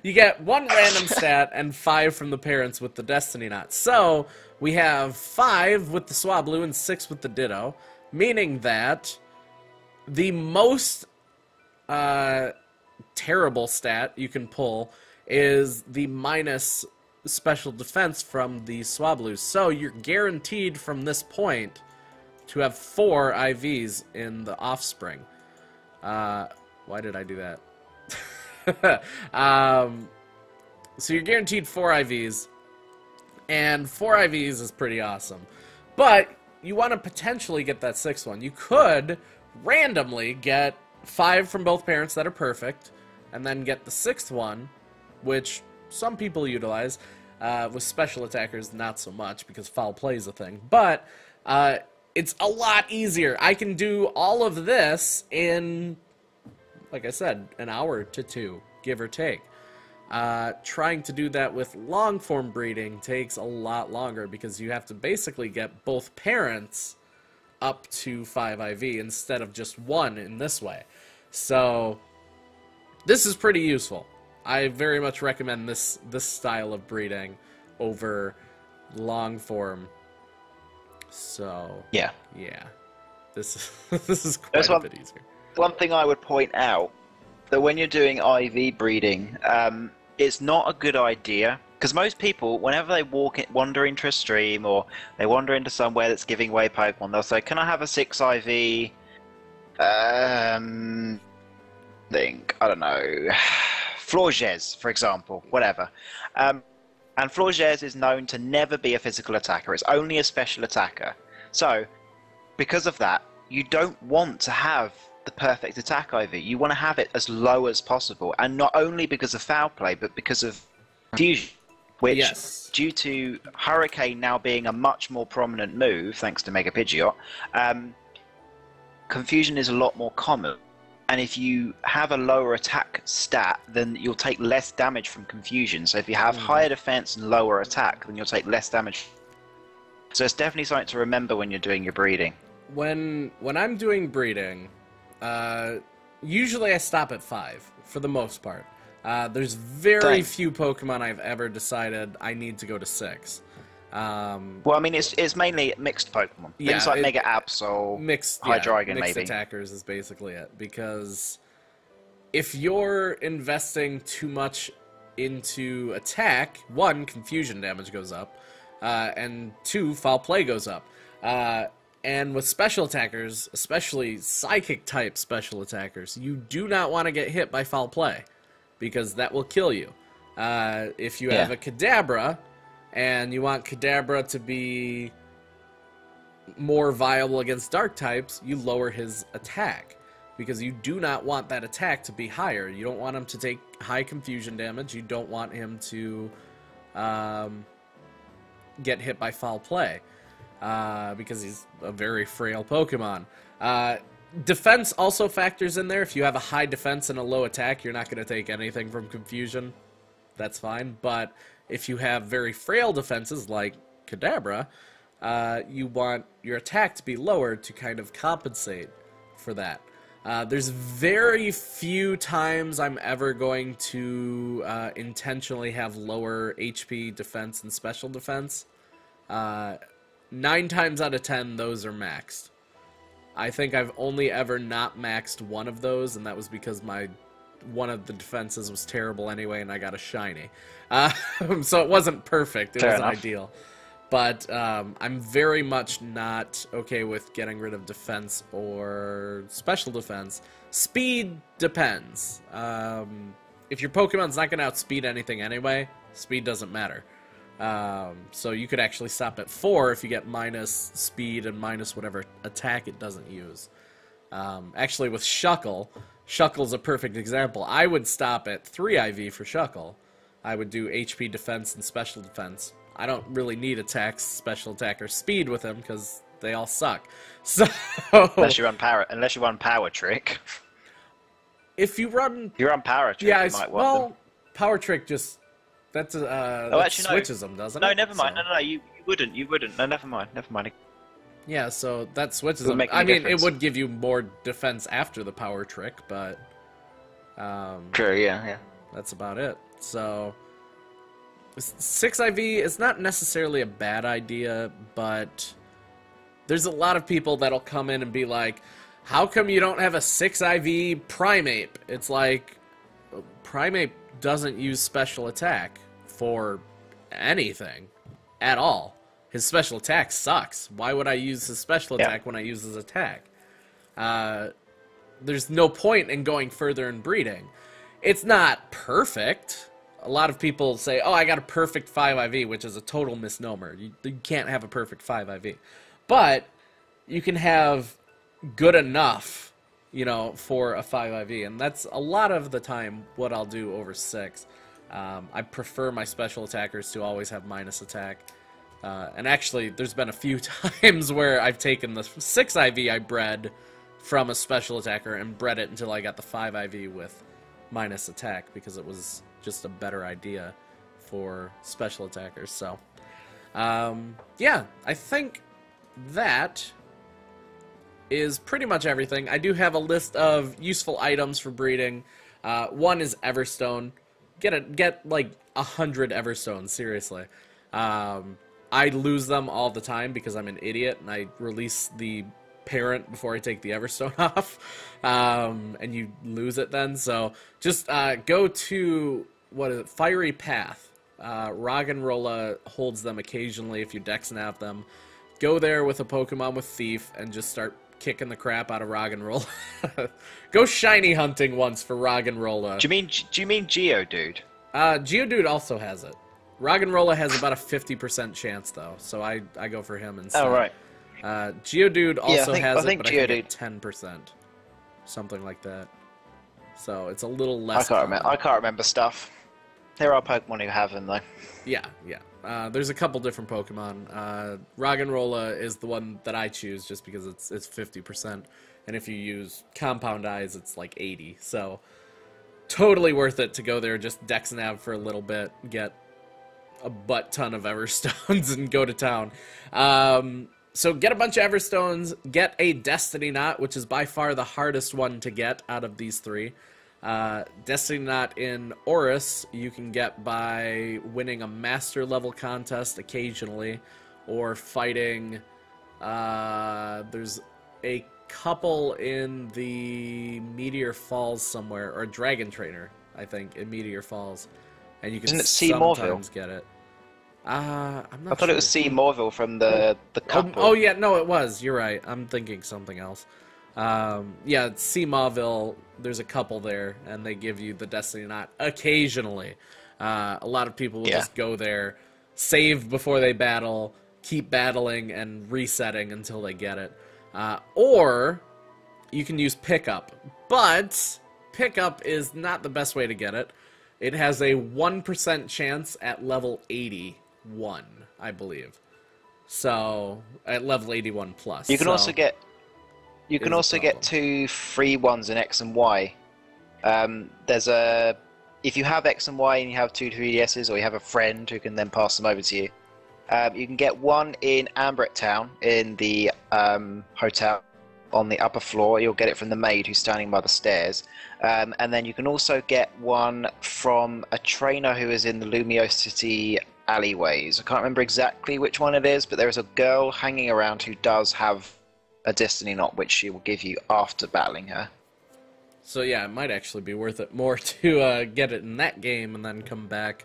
You get 1 random stat and 5 from the parents with the Destiny Knot. So, we have 5 with the Swablu and 6 with the Ditto, meaning that the most terrible stat you can pull is the minus special defense from the Swablu. So, you're guaranteed from this point to have 4 IVs in the offspring. Why did I do that? So you're guaranteed 4 IVs, and 4 IVs is pretty awesome. But you want to potentially get that 6th one. You could randomly get 5 from both parents that are perfect, and then get the 6th one, which some people utilize. With special attackers, not so much, because foul play is a thing. But it's a lot easier. I can do all of this in, like I said, an hour to 2, give or take. Trying to do that with long-form breeding takes a lot longer because you have to basically get both parents up to 5 IV instead of just 1 in this way. So, this is pretty useful. I very much recommend this style of breeding over long-form. So, yeah. This is quite a bit easier. One thing I would point out, that when you're doing IV breeding, it's not a good idea, because most people, whenever they wander into a stream, or they wander into somewhere that's giving away Pokemon, they'll say, can I have a 6 IV, I don't know, Florges, for example, whatever. And Florges is known to never be a physical attacker, it's only a special attacker. So, because of that, you don't want to have the perfect attack IV. You want to have it as low as possible, and not only because of foul play, but because of confusion, which, due to Hurricane now being a much more prominent move, thanks to Mega Pidgeot, confusion is a lot more common. And if you have a lower attack stat, then you'll take less damage from confusion. So if you have higher defense and lower attack, then you'll take less damage. So it's definitely something to remember when you're doing your breeding. When I'm doing breeding, usually I stop at 5 for the most part. There's very few Pokemon I've ever decided I need to go to 6. Well, I mean, it's mainly mixed Pokemon. Things like Mega Absol, Hydreigon, mixed maybe. attackers is basically it. Because if you're investing too much into attack, 1, confusion damage goes up, and 2, foul play goes up. And with special attackers, especially psychic-type special attackers, you do not want to get hit by foul play, because that will kill you. If you have a Kadabra, and you want Kadabra to be more viable against dark types, you lower his attack, because you do not want that attack to be higher. You don't want him to take high confusion damage. You don't want him to get hit by foul play, because he's a very frail Pokemon. Defense also factors in there. If you have a high defense and a low attack, you're not going to take anything from confusion. That's fine. But if you have very frail defenses like Kadabra, you want your attack to be lowered to kind of compensate for that. There's very few times I'm ever going to intentionally have lower HP defense and special defense. 9 times out of 10, those are maxed. I think I've only ever not maxed one of those, and that was because one of the defenses was terrible anyway, and I got a shiny. So it wasn't perfect. It wasn't ideal. But I'm very much not okay with getting rid of defense or special defense. Speed depends. If your Pokemon's not going to outspeed anything anyway, speed doesn't matter. So you could actually stop at 4 if you get minus speed and minus whatever attack it doesn't use. Actually, with Shuckle's a perfect example. I would stop at 3 IV for Shuckle. I would do HP defense and special defense. I don't really need attacks, special attack, or speed with him because they all suck. So unless you run power trick. If you run power trick, you might want them. Power trick just that switches them, doesn't it? No, never mind. No, you wouldn't. No, never mind. Yeah, so that switches them. I mean, it would give you more defense after the power trick, but true, yeah. That's about it. So 6 IV is not necessarily a bad idea, but there's a lot of people that'll come in and be like, how come you don't have a 6 IV Primeape? It's like, Primeape doesn't use special attack for anything at all. His special attack sucks. Why would I use his special attack when I use his attack? There's no point in going further in breeding. It's not perfect. A lot of people say, oh, I got a perfect 5 IV, which is a total misnomer. You can't have a perfect 5 IV. But you can have good enough, for a 5 IV. And that's a lot of the time what I'll do over 6. I prefer my special attackers to always have minus attack. And actually, there's been a few times where I've taken the 6 IV I bred from a special attacker and bred it until I got the 5 IV with minus attack, because it was just a better idea for special attackers. So, yeah, I think that is pretty much everything. I do have a list of useful items for breeding. One is Everstone. Get like 100 Everstones, seriously. I lose them all the time because I'm an idiot, and I release the parent before I take the Everstone off, and you lose it then. So just go to, Fiery Path. Roggenrola holds them occasionally if you dex nav them. Go there with a Pokemon with Thief and just start kicking the crap out of Roggenrola. Go shiny hunting once for Roggenrola. Do you mean Geodude? Geodude also has it. Roggenrola has about a 50% chance, though, so I go for him instead. Oh, right. Geodude also has it, but Geodude, I think 10%. something like that. So it's a little less. I can't remember stuff. There are Pokemon who have them though. Yeah. There's a couple different Pokemon. Roggenrola is the one that I choose just because it's 50%, and if you use Compound Eyes, it's like 80. So totally worth it to go there, just Dex Nav for a little bit, get a butt ton of Everstones, and go to town. So get a bunch of Everstones, get a Destiny Knot, which is by far the hardest one to get out of these three. Destiny Knot in Oris you can get by winning a master level contest occasionally, or fighting, there's a couple in the Meteor Falls somewhere, or Dragon Trainer, I think, in Meteor Falls. And you can sometimes get it. I'm not I thought it was C. Morville from the couple. Oh, yeah, no, it was. You're right. I'm thinking something else. Yeah, C. Morville, there's a couple there, and they give you the Destiny Knot occasionally. A lot of people will just go there, save before they battle, keep battling, and resetting until they get it. Or you can use Pickup, but Pickup is not the best way to get it. It has a 1% chance at level 81, I believe. So, at level 81 plus. You can also get... You can also get 2 free ones in X and Y. There's a... If you have X and Y and you have 2 3DSs, or you have a friend who can then pass them over to you, you can get one in Ambret Town, in the hotel on the upper floor. You'll get it from the maid who's standing by the stairs. And then you can also get one from a trainer who is in the Lumio City alleyways. I can't remember exactly which one it is, but there is a girl hanging around who does have a Destiny Knot, which she will give you after battling her. So yeah, it might actually be worth it more to get it in that game and then come back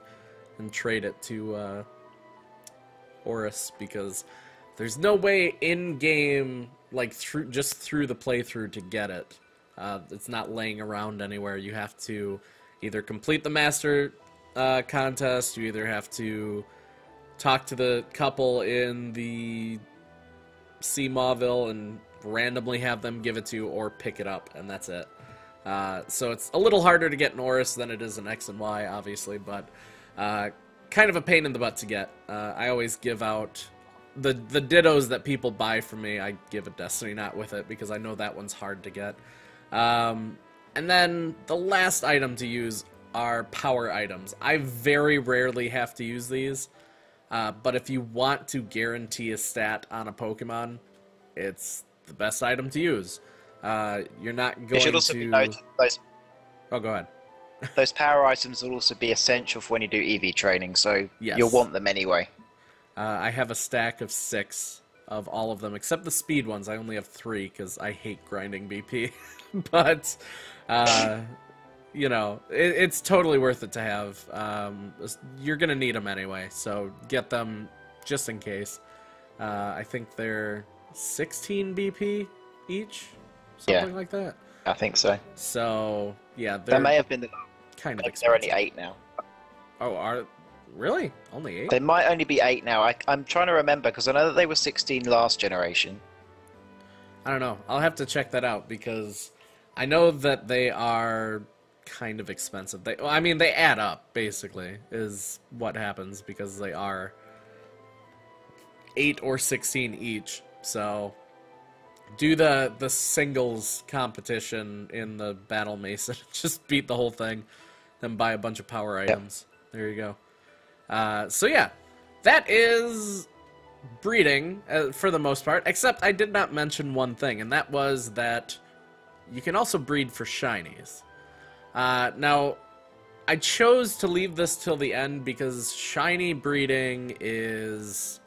and trade it to Oris, because there's no way in-game, like just through the playthrough, to get it. It's not laying around anywhere. You have to either complete the Master contest, you either have to talk to the couple in the C. Mauville and randomly have them give it to you, or pick it up, and that's it. So it's a little harder to get in Oris than it is in X and Y, obviously, but kind of a pain in the butt to get. I always give out the Dittos that people buy from me. I give a Destiny Knot with it because I know that one's hard to get. And then the last item to use are power items. I very rarely have to use these. But if you want to guarantee a stat on a Pokemon, it's the best item to use. You're not going to... It should also be noted those... Oh, go ahead. Those power items will also be essential for when you do EV training, so you'll want them anyway. I have a stack of 6 of all of them, except the speed ones. I only have 3 because I hate grinding BP. But... you know, it's totally worth it to have. You're going to need them anyway, so get them just in case. I think they're 16 BP each, something like that. I think so. So, yeah. That may have been the... Kind of expensive. They're only 8 now. Oh, really? Only 8? They might only be 8 now. I'm trying to remember, because I know that they were 16 last generation. I don't know. I'll have to check that out, because I know that they are... kind of expensive. I mean, they add up, basically, is what happens, because they are 8 or 16 each. So do the singles competition in the Battle Mason. Just beat the whole thing, then buy a bunch of power items. There you go. So yeah, that is breeding for the most part, except I did not mention one thing, and that was that you can also breed for shinies. Now, I chose to leave this till the end because shiny breeding is...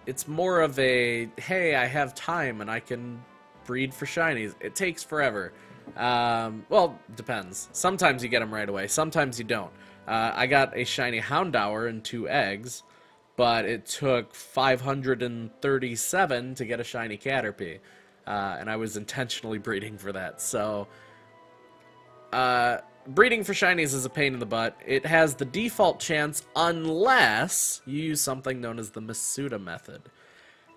It's more of a, hey, I have time and I can breed for shinies. It takes forever. Well, depends. Sometimes you get them right away. Sometimes you don't. I got a shiny Houndour and 2 eggs, but it took 537 to get a shiny Caterpie. And I was intentionally breeding for that, so... breeding for shinies is a pain in the butt. It has the default chance unless you use something known as the Masuda method.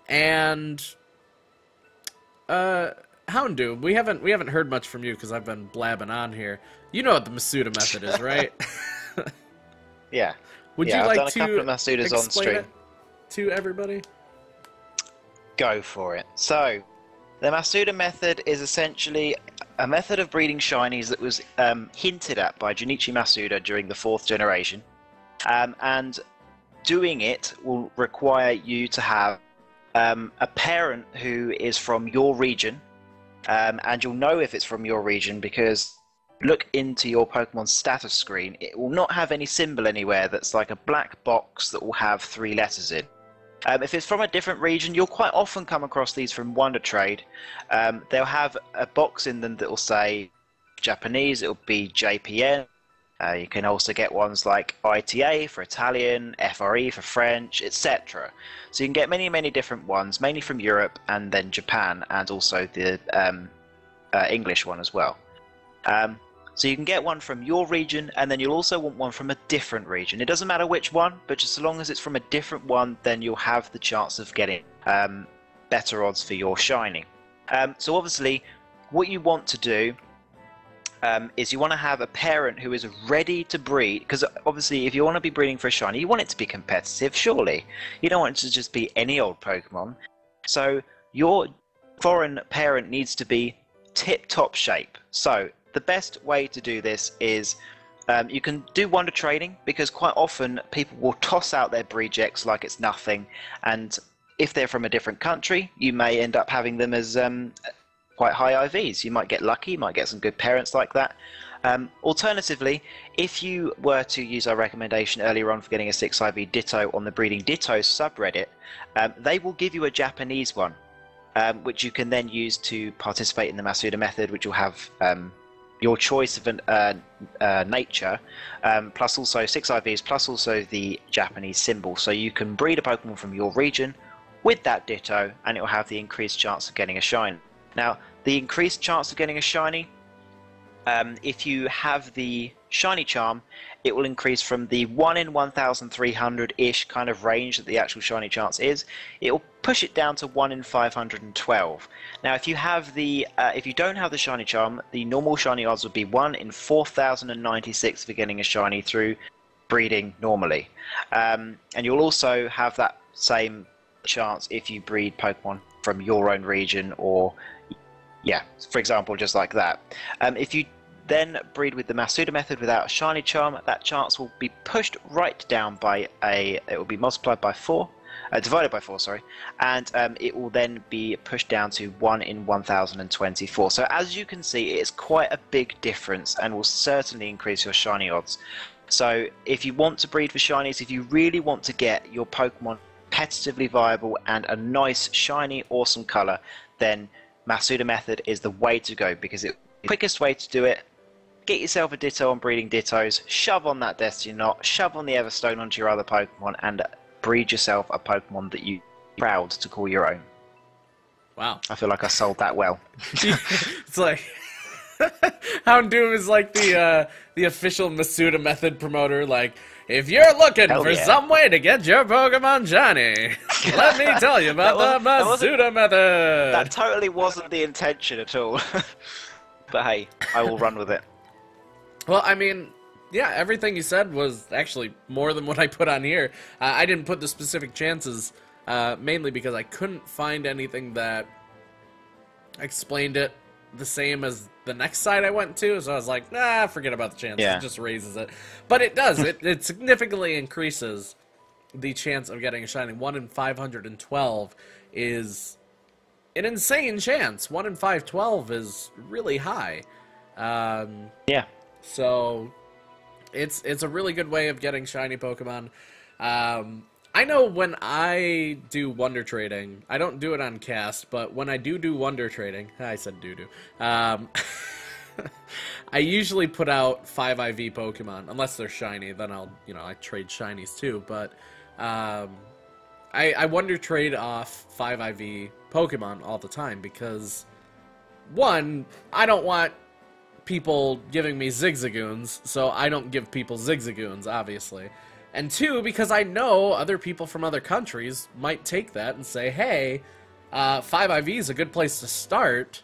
And, I Houndoom, we haven't heard much from you because I've been blabbing on here. You know what the Masuda method is, right? Yeah. Would you I've like done a to couple of Masudas on explain stream. it to everybody? Go for it. So, the Masuda method is essentially a method of breeding shinies that was hinted at by Junichi Masuda during the 4th generation. And doing it will require you to have a parent who is from your region. And you'll know if it's from your region because look into your Pokemon status screen. It will not have any symbol anywhere that's like a black box that will have 3 letters in. If it's from a different region, you'll quite often come across these from Wonder Trade. They'll have a box in them that will say Japanese, it'll be JPN. You can also get ones like ITA for Italian, FRE for French, etc. So you can get many different ones, mainly from Europe and then Japan, and also the English one as well. So you can get one from your region, and then you'll also want one from a different region. It doesn't matter which one, but just as long as it's from a different one, then you'll have the chance of getting better odds for your shiny. So obviously, what you want to do is you want to have a parent who is ready to breed, because obviously if you want to be breeding for a shiny, you want it to be competitive, surely. You don't want it to just be any old Pokemon. So your foreign parent needs to be tip-top shape. So the best way to do this is you can do wonder trading, because quite often people will toss out their Breedjects like it's nothing, and if they're from a different country, you may end up having them as quite high IVs. You might get lucky, you might get some good parents like that. Alternatively, if you were to use our recommendation earlier on for getting a 6 IV Ditto on the Breeding Dittos subreddit, they will give you a Japanese one, which you can then use to participate in the Masuda method, which will have your choice of an nature, plus also 6 IVs, plus also the Japanese symbol. So you can breed a Pokemon from your region with that Ditto, and it will have the increased chance of getting a shiny. Now, the increased chance of getting a shiny, if you have the shiny charm, it will increase from the 1 in 1,300-ish kind of range that the actual shiny chance is. It will push it down to 1 in 512. Now, if you have the, if you don't have the shiny charm, the normal shiny odds would be 1 in 4,096 for getting a shiny through breeding normally. And you'll also have that same chance if you breed Pokemon from your own region, or yeah, for example, just like that. If you then breed with the Masuda method without a shiny charm, that chance will be pushed right down by it will be multiplied by 4, divided by 4, sorry, and it will then be pushed down to 1 in 1,024. So as you can see, it's quite a big difference and will certainly increase your shiny odds. So if you want to breed for shinies, if you really want to get your Pokemon competitively viable and a nice, shiny, awesome color, then Masuda method is the way to go, because it's the quickest way to do it. Get yourself a Ditto on Breeding Dittos, shove on that Destiny Knot, shove on the Everstone onto your other Pokemon, and breed yourself a Pokemon that you're proud to call your own. Wow. I feel like I sold that well. It's like Houndoom is like the official Masuda method promoter. Like, if you're looking for some way to get your Pokemon shiny, let me tell you about the Masuda method. That totally wasn't the intention at all. But hey, I will run with it. Well, I mean, yeah, everything you said was actually more than what I put on here. I didn't put the specific chances, mainly because I couldn't find anything that explained it the same as the next site I went to, so I was like, nah, forget about the chances. Yeah. It just raises it. But it does. It significantly increases the chance of getting a shiny. 1 in 512 is an insane chance. 1 in 512 is really high. Yeah. So it's a really good way of getting shiny Pokemon. I know when I do wonder trading, I don't do it on cast, but when I do wonder trading, I said doo-doo, I usually put out 5 IV Pokemon, unless they're shiny, then I'll, I trade shinies too, but I wonder trade off 5 IV Pokemon all the time, because, one, I don't want people giving me Zigzagoons, so I don't give people Zigzagoons, obviously. And two, because I know other people from other countries might take that and say, hey, 5 IV is a good place to start,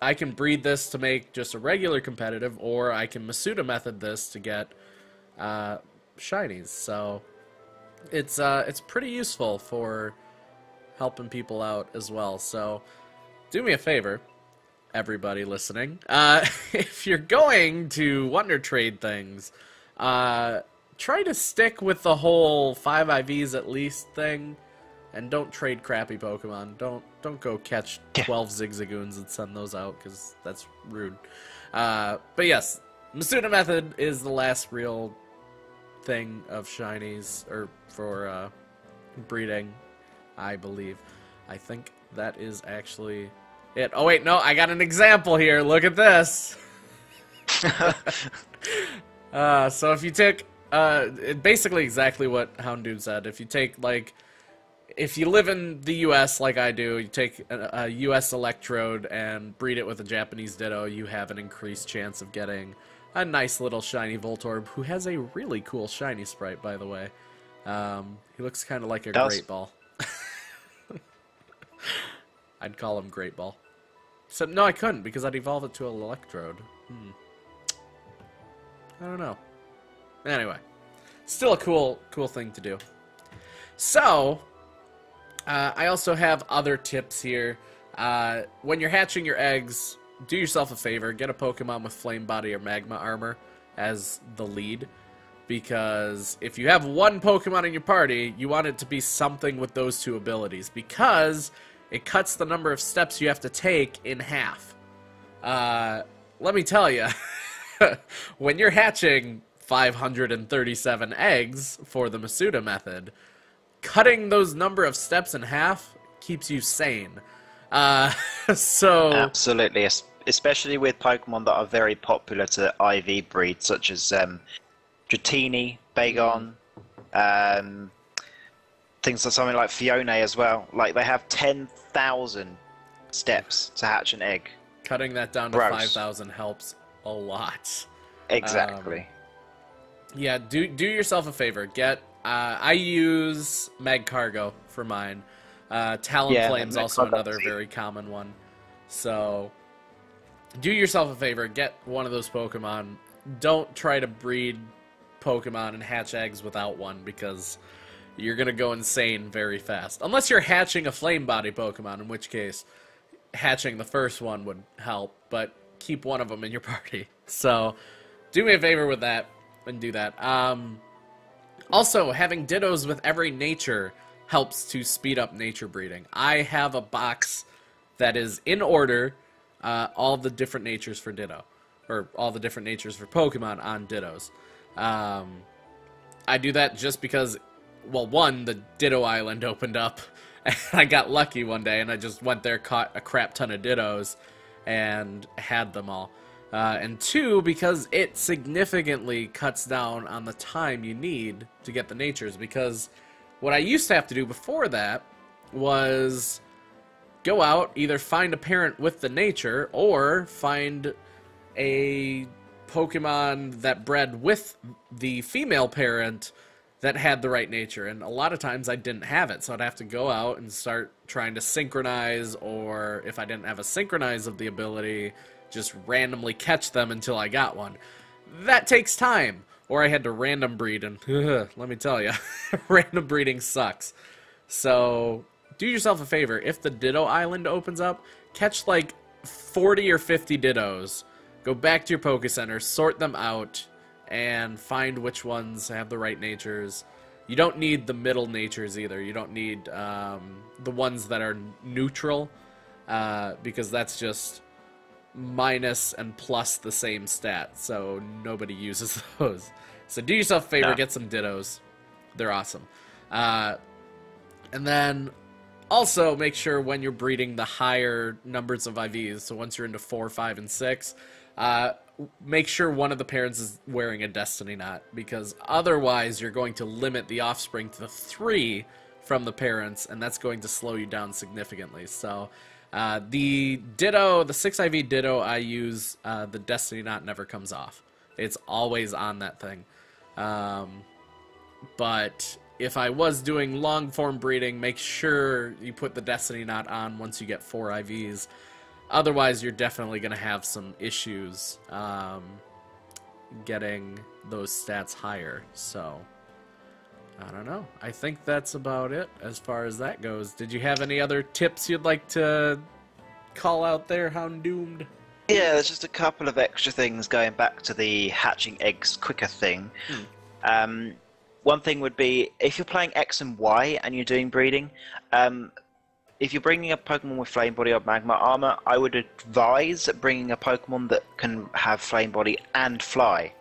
I can breed this to make just a regular competitive, or I can Masuda method this to get shinies. So it's pretty useful for helping people out as well. So do me a favor, everybody listening. If you're going to Wonder Trade things, try to stick with the whole 5 IVs at least thing, and don't trade crappy Pokemon. Don't go catch 12 Zigzagoons and send those out, because that's rude. But yes, Masuda method is the last real thing of shinies, or for breeding, I believe. I think that is actually it. Oh wait, no, I got an example here. Look at this. So if you take basically exactly what Hound00med said. If you take, like, if you live in the US like I do, you take a US Electrode and breed it with a Japanese Ditto, you have an increased chance of getting a nice little shiny Voltorb, who has a really cool shiny sprite, by the way. He looks kind of like a Great Ball. I'd call him Great Ball. So, no, I couldn't, because I'd evolve it to an Electrode. I don't know. Anyway, still a cool thing to do. So, I also have other tips here. When you're hatching your eggs, do yourself a favor. Get a Pokemon with Flame Body or Magma Armor as the lead. Because if you have one Pokemon in your party, you want it to be something with those two abilities. Because it cuts the number of steps you have to take in half. Let me tell you, when you're hatching 537 eggs for the Masuda method, cutting those number of steps in half keeps you sane. So absolutely, especially with Pokemon that are very popular to IV breed, such as Dratini, Bagon, things like something like Fiona as well. Like, they have 10,000 steps to hatch an egg. Cutting that down to 5,000 helps a lot. Exactly. Yeah, do yourself a favor. Get I use Magcargo for mine. Talonflame's also another very common one. So do yourself a favor. Get one of those Pokemon. Don't try to breed Pokemon and hatch eggs without one, because you're going to go insane very fast. Unless you're hatching a Flame Body Pokemon, in which case hatching the first one would help, but keep one of them in your party. So do me a favor with that and do that. Also, having Dittos with every nature helps to speed up nature breeding. I have a box that is in order all the different natures for Ditto, or all the different natures for Pokemon on Dittos. I do that just because, well, one, the Ditto Island opened up, and I got lucky one day, and I just went there, caught a crap ton of Dittos, and had them all. And two, because it significantly cuts down on the time you need to get the natures, because what I used to have to do before that was go out, either find a parent with the nature, or find a Pokemon that bred with the female parent that had the right nature, and a lot of times I didn't have it, so I'd have to go out and start trying to synchronize, or if I didn't have a synchronize of the ability, just randomly catch them until I got one. That takes time. Or I had to random breed, and let me tell you, random breeding sucks. So do yourself a favor. If the Ditto Island opens up, catch like 40 or 50 Dittos, go back to your Poké Center, sort them out, and find which ones have the right natures. You don't need the middle natures either. You don't need the ones that are neutral, because that's just minus and plus the same stat, so nobody uses those. So do yourself a favor, get some Dittos. They're awesome. And then also make sure when you're breeding the higher numbers of IVs, so once you're into 4, 5, and 6, make sure one of the parents is wearing a Destiny Knot, because otherwise you're going to limit the offspring to the 3 from the parents, and that's going to slow you down significantly. So the Ditto, the 6 IV Ditto I use, the Destiny Knot never comes off. It's always on that thing. But if I was doing long form breeding, make sure you put the Destiny Knot on once you get 4 IVs. Otherwise, you're definitely going to have some issues getting those stats higher. So, I don't know. I think that's about it as far as that goes. Did you have any other tips you'd like to call out there, Hound00med? Yeah, there's just a couple of extra things going back to the hatching eggs quicker thing. One thing would be, if you're playing X and Y and you're doing breeding, if you're bringing a Pokemon with Flame Body or Magma Armor, I would advise bringing a Pokemon that can have Flame Body and Fly.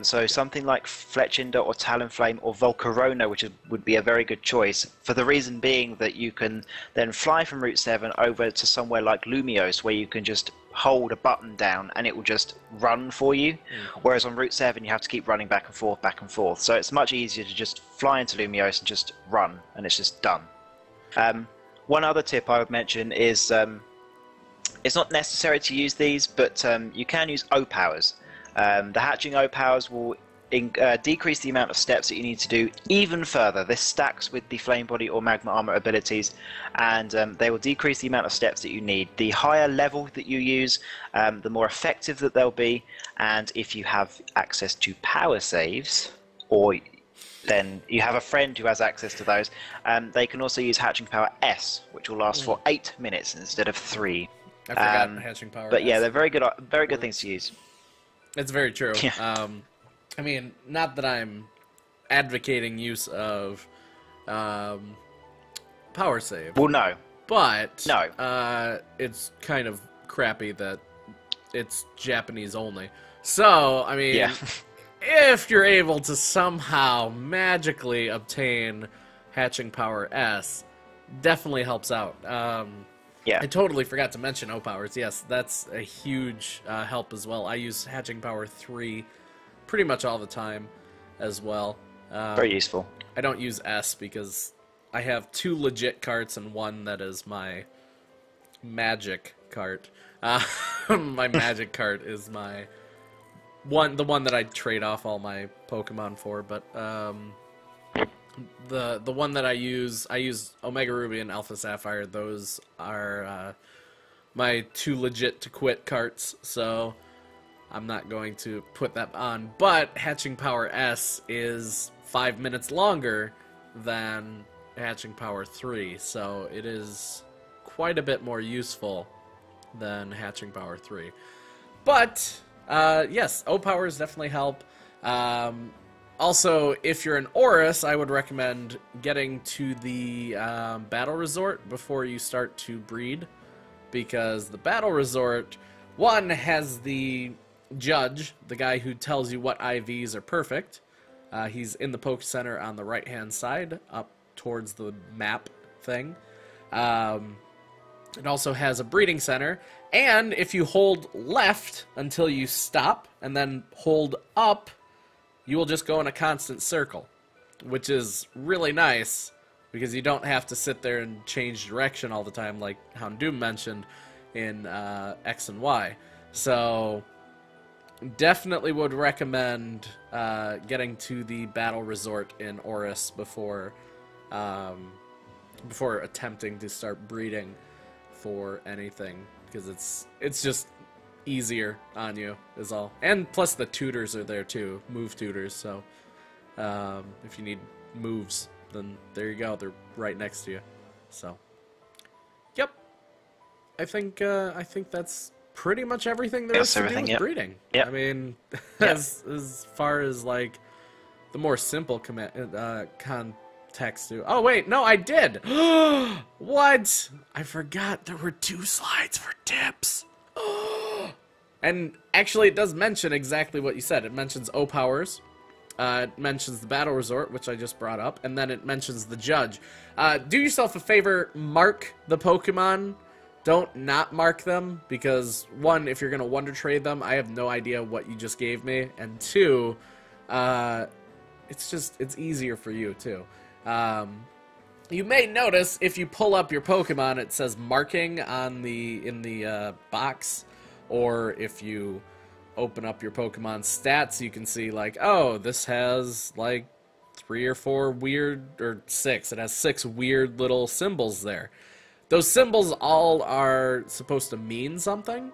So something like Fletchinder or Talonflame or Volcarona, which would be a very good choice, for the reason being that you can then fly from Route 7 over to somewhere like Lumiose, where you can just hold a button down and it will just run for you, whereas on Route 7 you have to keep running back and forth, back and forth. So it's much easier to just fly into Lumiose and just run, and it's just done. One other tip I would mention is, it's not necessary to use these, but you can use O-Powers. The hatching O-Powers will decrease the amount of steps that you need to do even further. This stacks with the Flame Body or Magma Armor abilities, and they will decrease the amount of steps that you need. The higher level that you use, the more effective that they'll be, and if you have access to power saves, or then you have a friend who has access to those, they can also use Hatching Power S, which will last for 8 minutes instead of 3. I forgot Hatching Power But S. yeah, they're very good things to use. It's very true. Yeah. I mean, not that I'm advocating use of power save. Well, no. But No. it's kind of crappy that it's Japanese only. So, I mean, Yeah. if you're able to somehow magically obtain Hatching Power S, definitely helps out. Yeah. I totally forgot to mention O-Powers. Yes, that's a huge help as well. I use Hatching Power 3 pretty much all the time as well. Very useful. I don't use S because I have 2 legit carts and 1 that is my magic cart. My magic cart is the one that I trade off all my Pokemon for, but the one that I use Omega Ruby and Alpha Sapphire. Those are my 2 legit to quit carts, so I'm not going to put that on. But Hatching Power S is 5 minutes longer than Hatching Power 3, so it is quite a bit more useful than Hatching Power 3. But yes, O-Powers definitely help. Also, if you're an Oris, I would recommend getting to the Battle Resort before you start to breed, because the Battle Resort, one, has the judge, the guy who tells you what IVs are perfect. He's in the Poke Center on the right-hand side, up towards the map thing. It also has a breeding center, and if you hold left until you stop, and then hold up, you will just go in a constant circle, which is really nice, because you don't have to sit there and change direction all the time, like Hound00med mentioned in X and Y. So, definitely would recommend getting to the Battle Resort in Oris before attempting to start breeding for anything, because it's just easier on you is all. And plus the tutors are there too, move tutors, so if you need moves, then there you go, they're right next to you. So yep, I think that's pretty much everything there is to do with breeding. Yep. I mean, as far as like the more simple context to... Oh wait, no, I did. What? I forgot there were 2 slides for tips. And actually, it does mention exactly what you said. It mentions O-Powers. It mentions the Battle Resort, which I just brought up. And then it mentions the Judge. Do yourself a favor. Mark the Pokemon. Don't not mark them. Because, 1, if you're going to Wonder Trade them, I have no idea what you just gave me. And 2, it's easier for you, too. You may notice, if you pull up your Pokemon, it says marking in the box. Or if you open up your Pokemon stats, you can see, like, oh, this has, like, 3 or 4 weird, or 6. It has 6 weird little symbols there. those symbols all are supposed to mean something.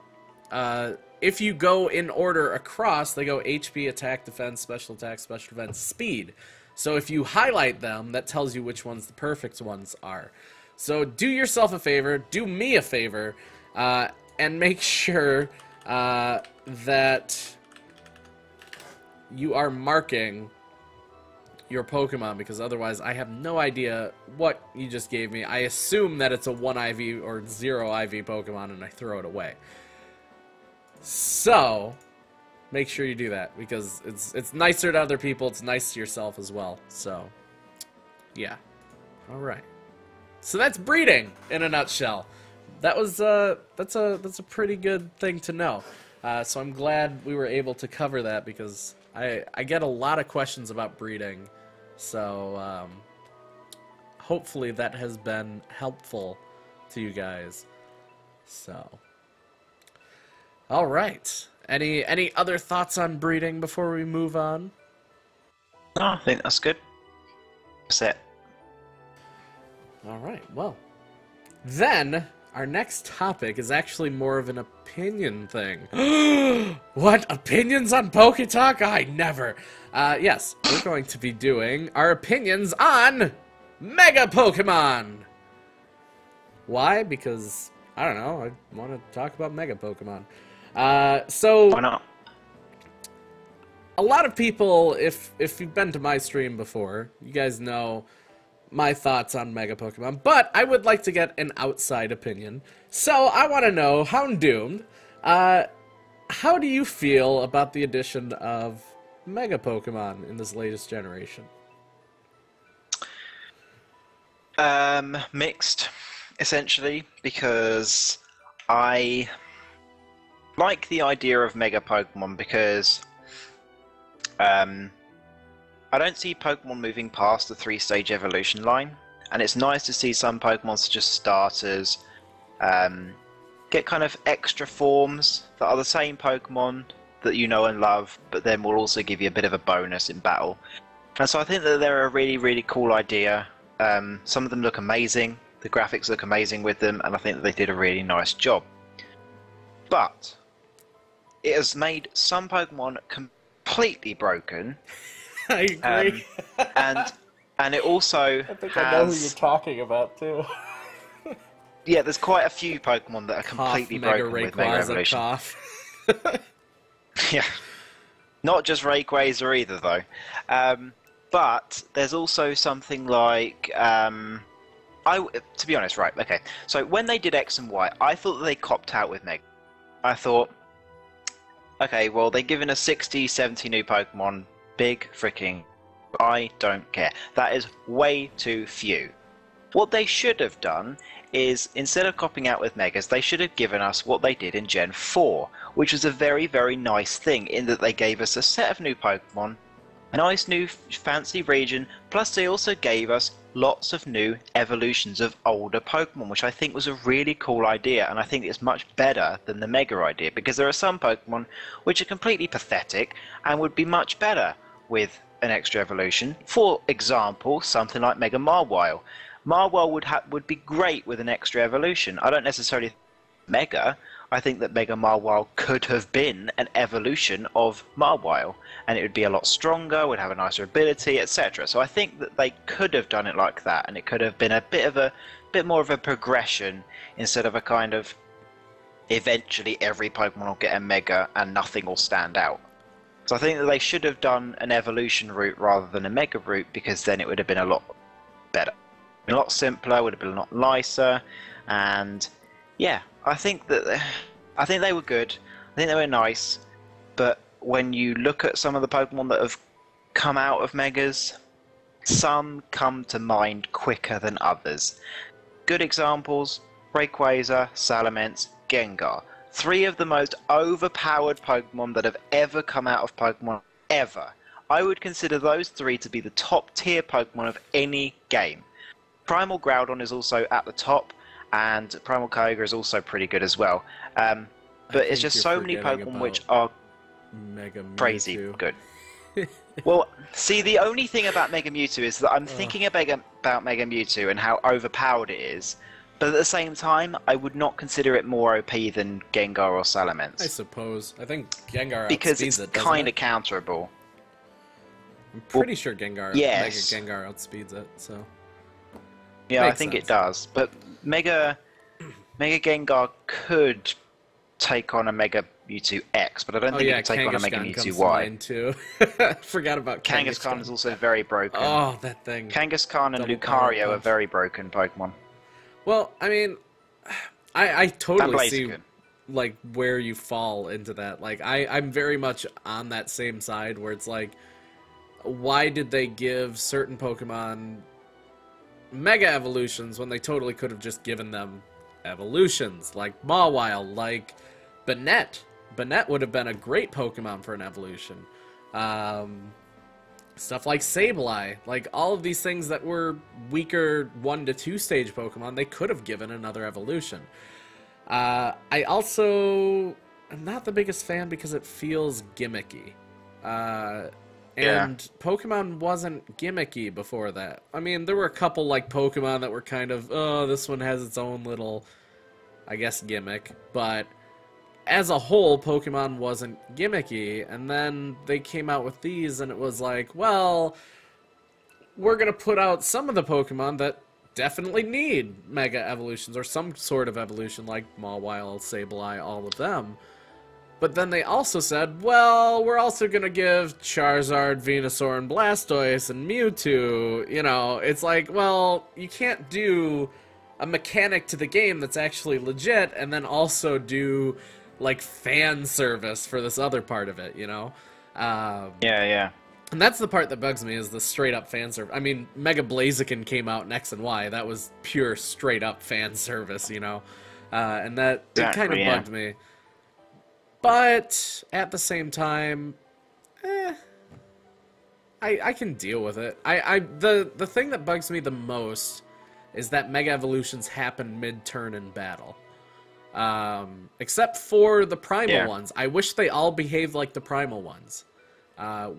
If you go in order across, they go HP, attack, defense, special attack, special defense, speed. So if you highlight them, that tells you which ones the perfect ones are. So do yourself a favor, do me a favor, and make sure that you are marking your Pokemon, because otherwise I have no idea what you just gave me. I assume that it's a 1 IV or 0 IV Pokemon and I throw it away. So make sure you do that, because it's nicer to other people, it's nice to yourself as well. So yeah. Alright. So that's breeding in a nutshell. That was that's a pretty good thing to know. So I'm glad we were able to cover that, because I get a lot of questions about breeding. So hopefully that has been helpful to you guys. So all right. Any other thoughts on breeding before we move on? No, I think that's good. That's it. All right. Well, then our next topic is actually more of an opinion thing. What? Opinions on PokéTalk? I never. Yes, we're going to be doing our opinions on Mega Pokemon. Why? Because, I don't know, I want to talk about Mega Pokemon. So Why not? A lot of people, if you've been to my stream before, you guys know my thoughts on Mega Pokemon, but I would like to get an outside opinion. So I want to know, Hound00med, how do you feel about the addition of Mega Pokemon in this latest generation? Mixed, essentially, because I like the idea of Mega Pokemon, because I don't see Pokemon moving past the 3-stage evolution line, and it's nice to see some Pokemon such as starters get kind of extra forms that are the same Pokemon that you know and love, but then will also give you a bit of a bonus in battle. And so I think that they're a really, really cool idea. Some of them look amazing, the graphics look amazing with them, and I think that they did a really nice job. But it has made some Pokemon completely broken. I agree. And it also I think I know who you're talking about, too. Yeah, there's quite a few Pokemon that are completely broken with Mega Evolution. Yeah. Not just Rayquaza either, though. But there's also something like... to be honest, right, okay. So when they did X and Y, I thought that they copped out with Mega. I thought, okay, well, they're giving us 60, 70 new Pokemon. Big freaking... I don't care. That is way too few. What they should have done is, instead of copping out with Megas, they should have given us what they did in Gen 4, which was a very, very nice thing, in that they gave us a set of new Pokemon, a nice new fancy region, plus they also gave us lots of new evolutions of older Pokemon, which I think was a really cool idea, and I think it's much better than the Mega idea, because there are some Pokemon which are completely pathetic and would be much better with an extra evolution. For example, something like Mega Marwile. Marwile would be great with an extra evolution. I don't necessarily Mega. I think that Mega Marwile could have been an evolution of Marwile, and it would be a lot stronger, would have a nicer ability, etc. So I think that they could have done it like that, and it could have been a bit more of a progression, instead of a kind of eventually every Pokemon will get a Mega and nothing will stand out. So I think that they should have done an evolution route rather than a Mega route, because then it would have been a lot better. A lot simpler, would have been a lot nicer, and yeah, I think they were good. I think they were nice, but when you look at some of the Pokemon that have come out of Megas, some come to mind quicker than others. Good examples: Rayquaza, Salamence, Gengar. 3 of the most overpowered Pokemon that have ever come out of Pokemon ever. I would consider those 3 to be the top tier Pokemon of any game. Primal Groudon is also at the top, and Primal Kyogre is also pretty good as well. But it's just so many Pokemon which are Mega Mewtwo. Crazy good. Well, see, the only thing about Mega Mewtwo is that I'm thinking about Mega Mewtwo and how overpowered it is, But at the same time, I would not consider it more OP than Gengar or Salamence. I suppose. I think Gengar because outspeeds it's it, kind it? of counterable. I'm pretty sure Gengar, yes. Mega Gengar outspeeds it, so... Yeah, I think it does. But Mega Gengar could take on a Mega Mewtwo X, but I don't think it could take on a Mega Mewtwo Y. Too. Forgot about Kangaskhan. Kangaskhan is also very broken. Oh, that thing. Kangaskhan and Lucario are very broken Pokemon. Well, I mean, I totally see good. like where you fall into that. Like I'm very much on that same side where it's like, why did they give certain Pokemon Mega Evolutions when they totally could have just given them evolutions, like Mawile, like Banette. Banette would have been a great Pokemon for an evolution. Stuff like Sableye, like all of these things that were weaker 1 to 2 stage Pokemon, they could have given another evolution. I also am not the biggest fan because it feels gimmicky. And Pokemon wasn't gimmicky before that. I mean, there were a couple like Pokemon that were kind of, oh, this one has its own little, I guess, gimmick, but as a whole, Pokemon wasn't gimmicky, and then they came out with these, and it was like, well, we're going to put out some of the Pokemon that definitely need Mega Evolutions, or some sort of evolution, like Mawile, Sableye, all of them. But then they also said, well, we're also going to give Charizard, Venusaur, and Blastoise, and Mewtwo. You know, it's like, well, you can't do a mechanic to the game that's actually legit, and then also do like fan service for this other part of it, you know? Yeah. And that's the part that bugs me, is the straight up fan service. I mean, Mega Blaziken came out in X and Y. That was pure straight up fan service, you know? And that it kind of bugged me. But at the same time, I can deal with it. The thing that bugs me the most is that Mega Evolutions happen mid-turn in battle. Except for the primal ones. I wish they all behaved like the primal ones,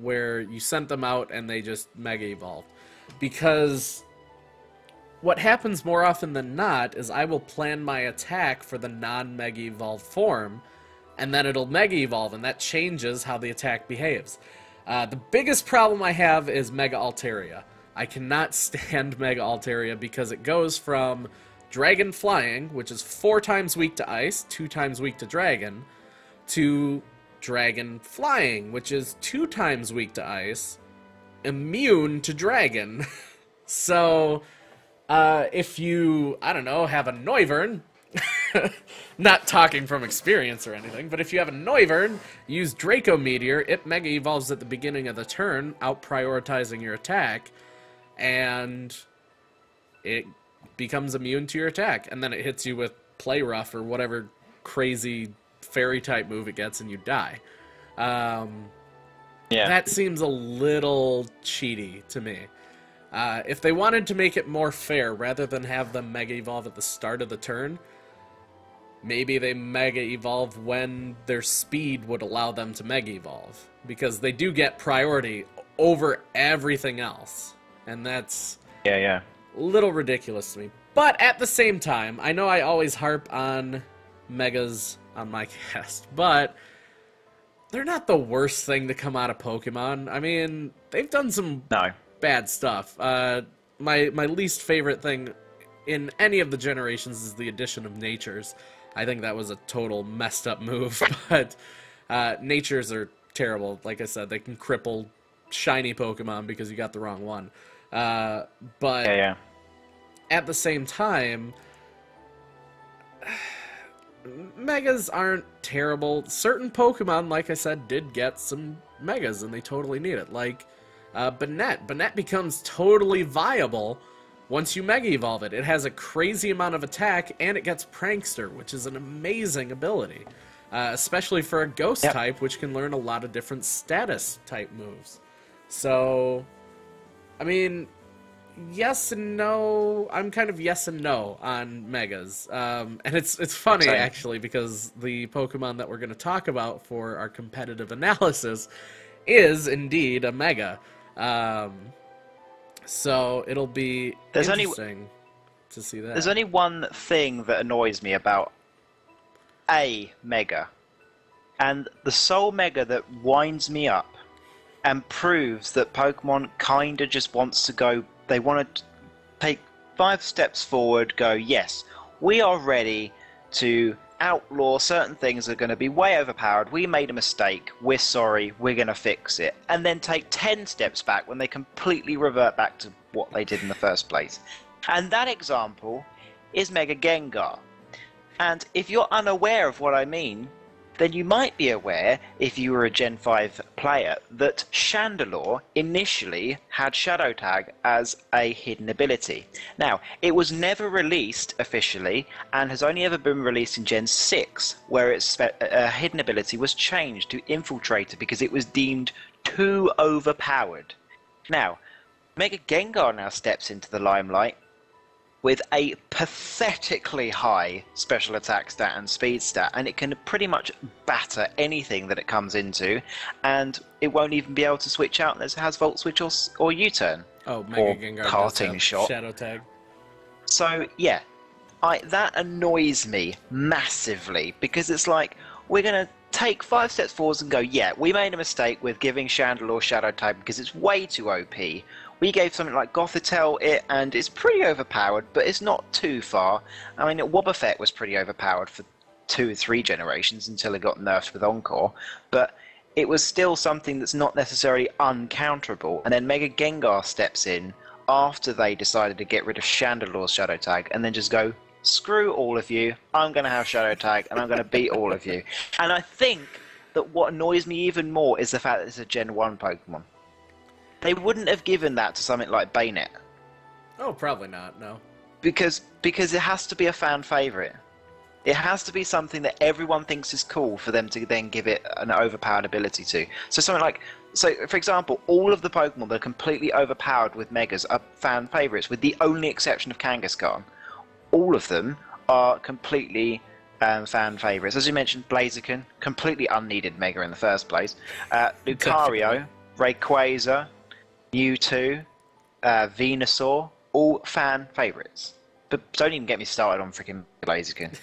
where you sent them out and they just Mega Evolved. Because what happens more often than not is I will plan my attack for the non-Mega Evolved form, and then it'll Mega Evolve, and that changes how the attack behaves. The biggest problem I have is Mega Altaria. I cannot stand Mega Altaria because it goes from Dragon Flying, which is 4 times weak to Ice, 2 times weak to Dragon, to Dragon Flying, which is 2 times weak to Ice, immune to Dragon. So, if you, I don't know, have a Noivern, not talking from experience or anything, but if you have a Noivern, use Draco Meteor, it Mega Evolves at the beginning of the turn, out-prioritizing your attack, and it becomes immune to your attack, and then it hits you with Play Rough or whatever crazy fairy-type move it gets, and you die. That seems a little cheaty to me. If they wanted to make it more fair, rather than have them Mega Evolve at the start of the turn, maybe they Mega Evolve when their speed would allow them to Mega Evolve, because they do get priority over everything else, and that's a little ridiculous to me. But at the same time, I know I always harp on Megas on my cast, but they're not the worst thing to come out of Pokemon. I mean, they've done some bad stuff. My least favorite thing in any of the generations is the addition of Natures. I think that was a total messed up move, but Natures are terrible. Like I said, they can cripple shiny Pokemon because you got the wrong one. But at the same time, Megas aren't terrible. Certain Pokemon, like I said, did get some Megas, and they totally need it. Like Banette. Banette becomes totally viable once you Mega Evolve it. It has a crazy amount of attack, and it gets Prankster, which is an amazing ability. Especially for a Ghost type, which can learn a lot of different status type moves. So, I mean, yes and no. I'm kind of yes and no on Megas. And it's funny, actually, because the Pokemon that we're going to talk about for our competitive analysis is indeed a Mega. So it'll be interesting. to see that. There's only one thing that annoys me about a Mega, and the sole Mega that winds me up and proves that Pokemon kinda just wants to go. They want to take 5 steps forward. Go, yes, we are ready to outlaw certain things that are going to be way overpowered. We made a mistake. We're sorry. We're going to fix it. And then take 10 steps back when they completely revert back to what they did in the first place. And that example is Mega Gengar. And if you're unaware of what I mean, then you might be aware, if you were a Gen 5 player, that Chandelure initially had Shadow Tag as a hidden ability. Now, it was never released officially, and has only ever been released in Gen 6, where its hidden ability was changed to Infiltrator because it was deemed too overpowered. Now, Mega Gengar now steps into the limelight with a pathetically high special attack stat and speed stat, and it can pretty much batter anything that it comes into, and it won't even be able to switch out unless it has Volt Switch or U-turn. Oh, Mega Gengar Karting Shot. Shadow Tag. So, yeah, that annoys me massively, because it's like, we're going to take 5 steps forwards and go, yeah, we made a mistake with giving Chandelure Shadow Tag because it's way too OP. We gave something like Gothitelle it, and it's pretty overpowered, but it's not too far. I mean, Wobbuffet was pretty overpowered for 2 or 3 generations until it got nerfed with Encore, but it was still something that's not necessarily uncounterable. And then Mega Gengar steps in after they decided to get rid of Chandelure's Shadow Tag, and then just go, screw all of you, I'm going to have Shadow Tag, and I'm going to beat all of you. And I think that what annoys me even more is the fact that it's a Gen 1 Pokemon. They wouldn't have given that to something like Bayonet. Oh, probably not, no. Because it has to be a fan favourite. It has to be something that everyone thinks is cool for them to then give it an overpowered ability to. So something like, for example, all of the Pokemon that are completely overpowered with Megas are fan favourites, with the only exception of Kangaskhan. All of them are completely fan favourites. As you mentioned, Blaziken, completely unneeded Mega in the first place. Lucario, Rayquaza, Mewtwo, Venusaur, all fan favourites. But don't even get me started on freaking Blaziken.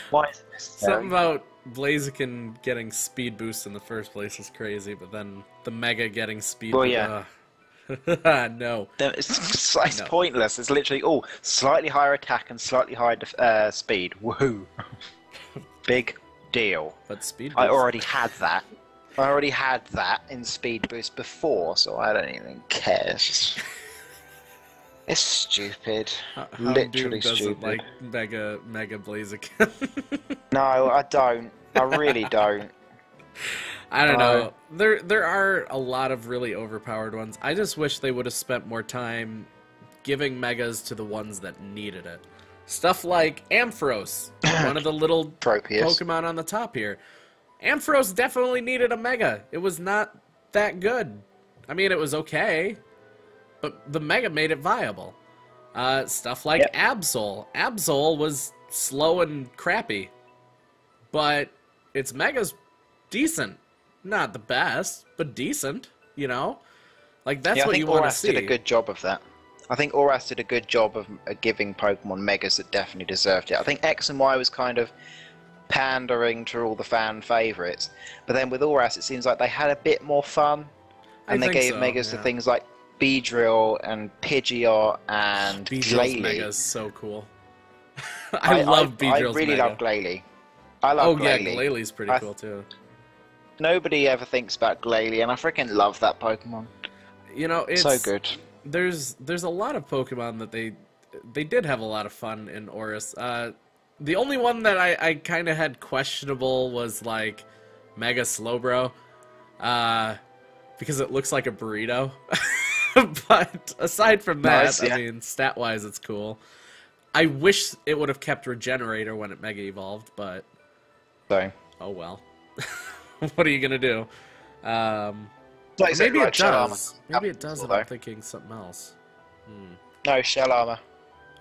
Why is it necessary? Something about Blaziken getting speed boost in the first place was crazy, but then the Mega getting speed boost. Yeah. No. It's pointless. It's literally, slightly higher attack and slightly higher speed. Woohoo. Big deal. But speed boost. I already had that. I already had that in speed boost before, so I don't even care. It's stupid. Literally stupid. Like Mega Blaziken. No, I don't. I really don't. I don't know. There are a lot of really overpowered ones. I just wish they would have spent more time giving Megas to the ones that needed it. Stuff like Ampharos, one of the little Pokemon on the top here. Ampharos definitely needed a Mega. It was not that good. I mean, it was okay, but the Mega made it viable. Stuff like Absol. Absol was slow and crappy, but its Mega's decent. Not the best, but decent, you know? Like, that's what you want to see. I think Oras did a good job of that. I think Oras did a good job of giving Pokemon Megas that definitely deserved it. I think X and Y was kind of pandering to all the fan favourites, but then with Oras it seems like they had a bit more fun, and they gave Megas to things like Beedrill and Pidgeot and Glalie. Mega's so cool. I love Beedrill's I really Mega. love Glalie. I love Glalie. Yeah, Glalie pretty cool too. Nobody ever thinks about Glalie, and I freaking love that Pokemon. You know, it's so good. There's a lot of Pokemon that they did have a lot of fun in Oris. The only one that I kind of had questionable was like Mega Slowbro, because it looks like a burrito. But aside from that, I mean, stat-wise, it's cool. I wish it would have kept Regenerator when it Mega Evolved, but oh well. What are you gonna do? Maybe it does. Maybe it does, and I'm thinking something else. No, Shell Armor.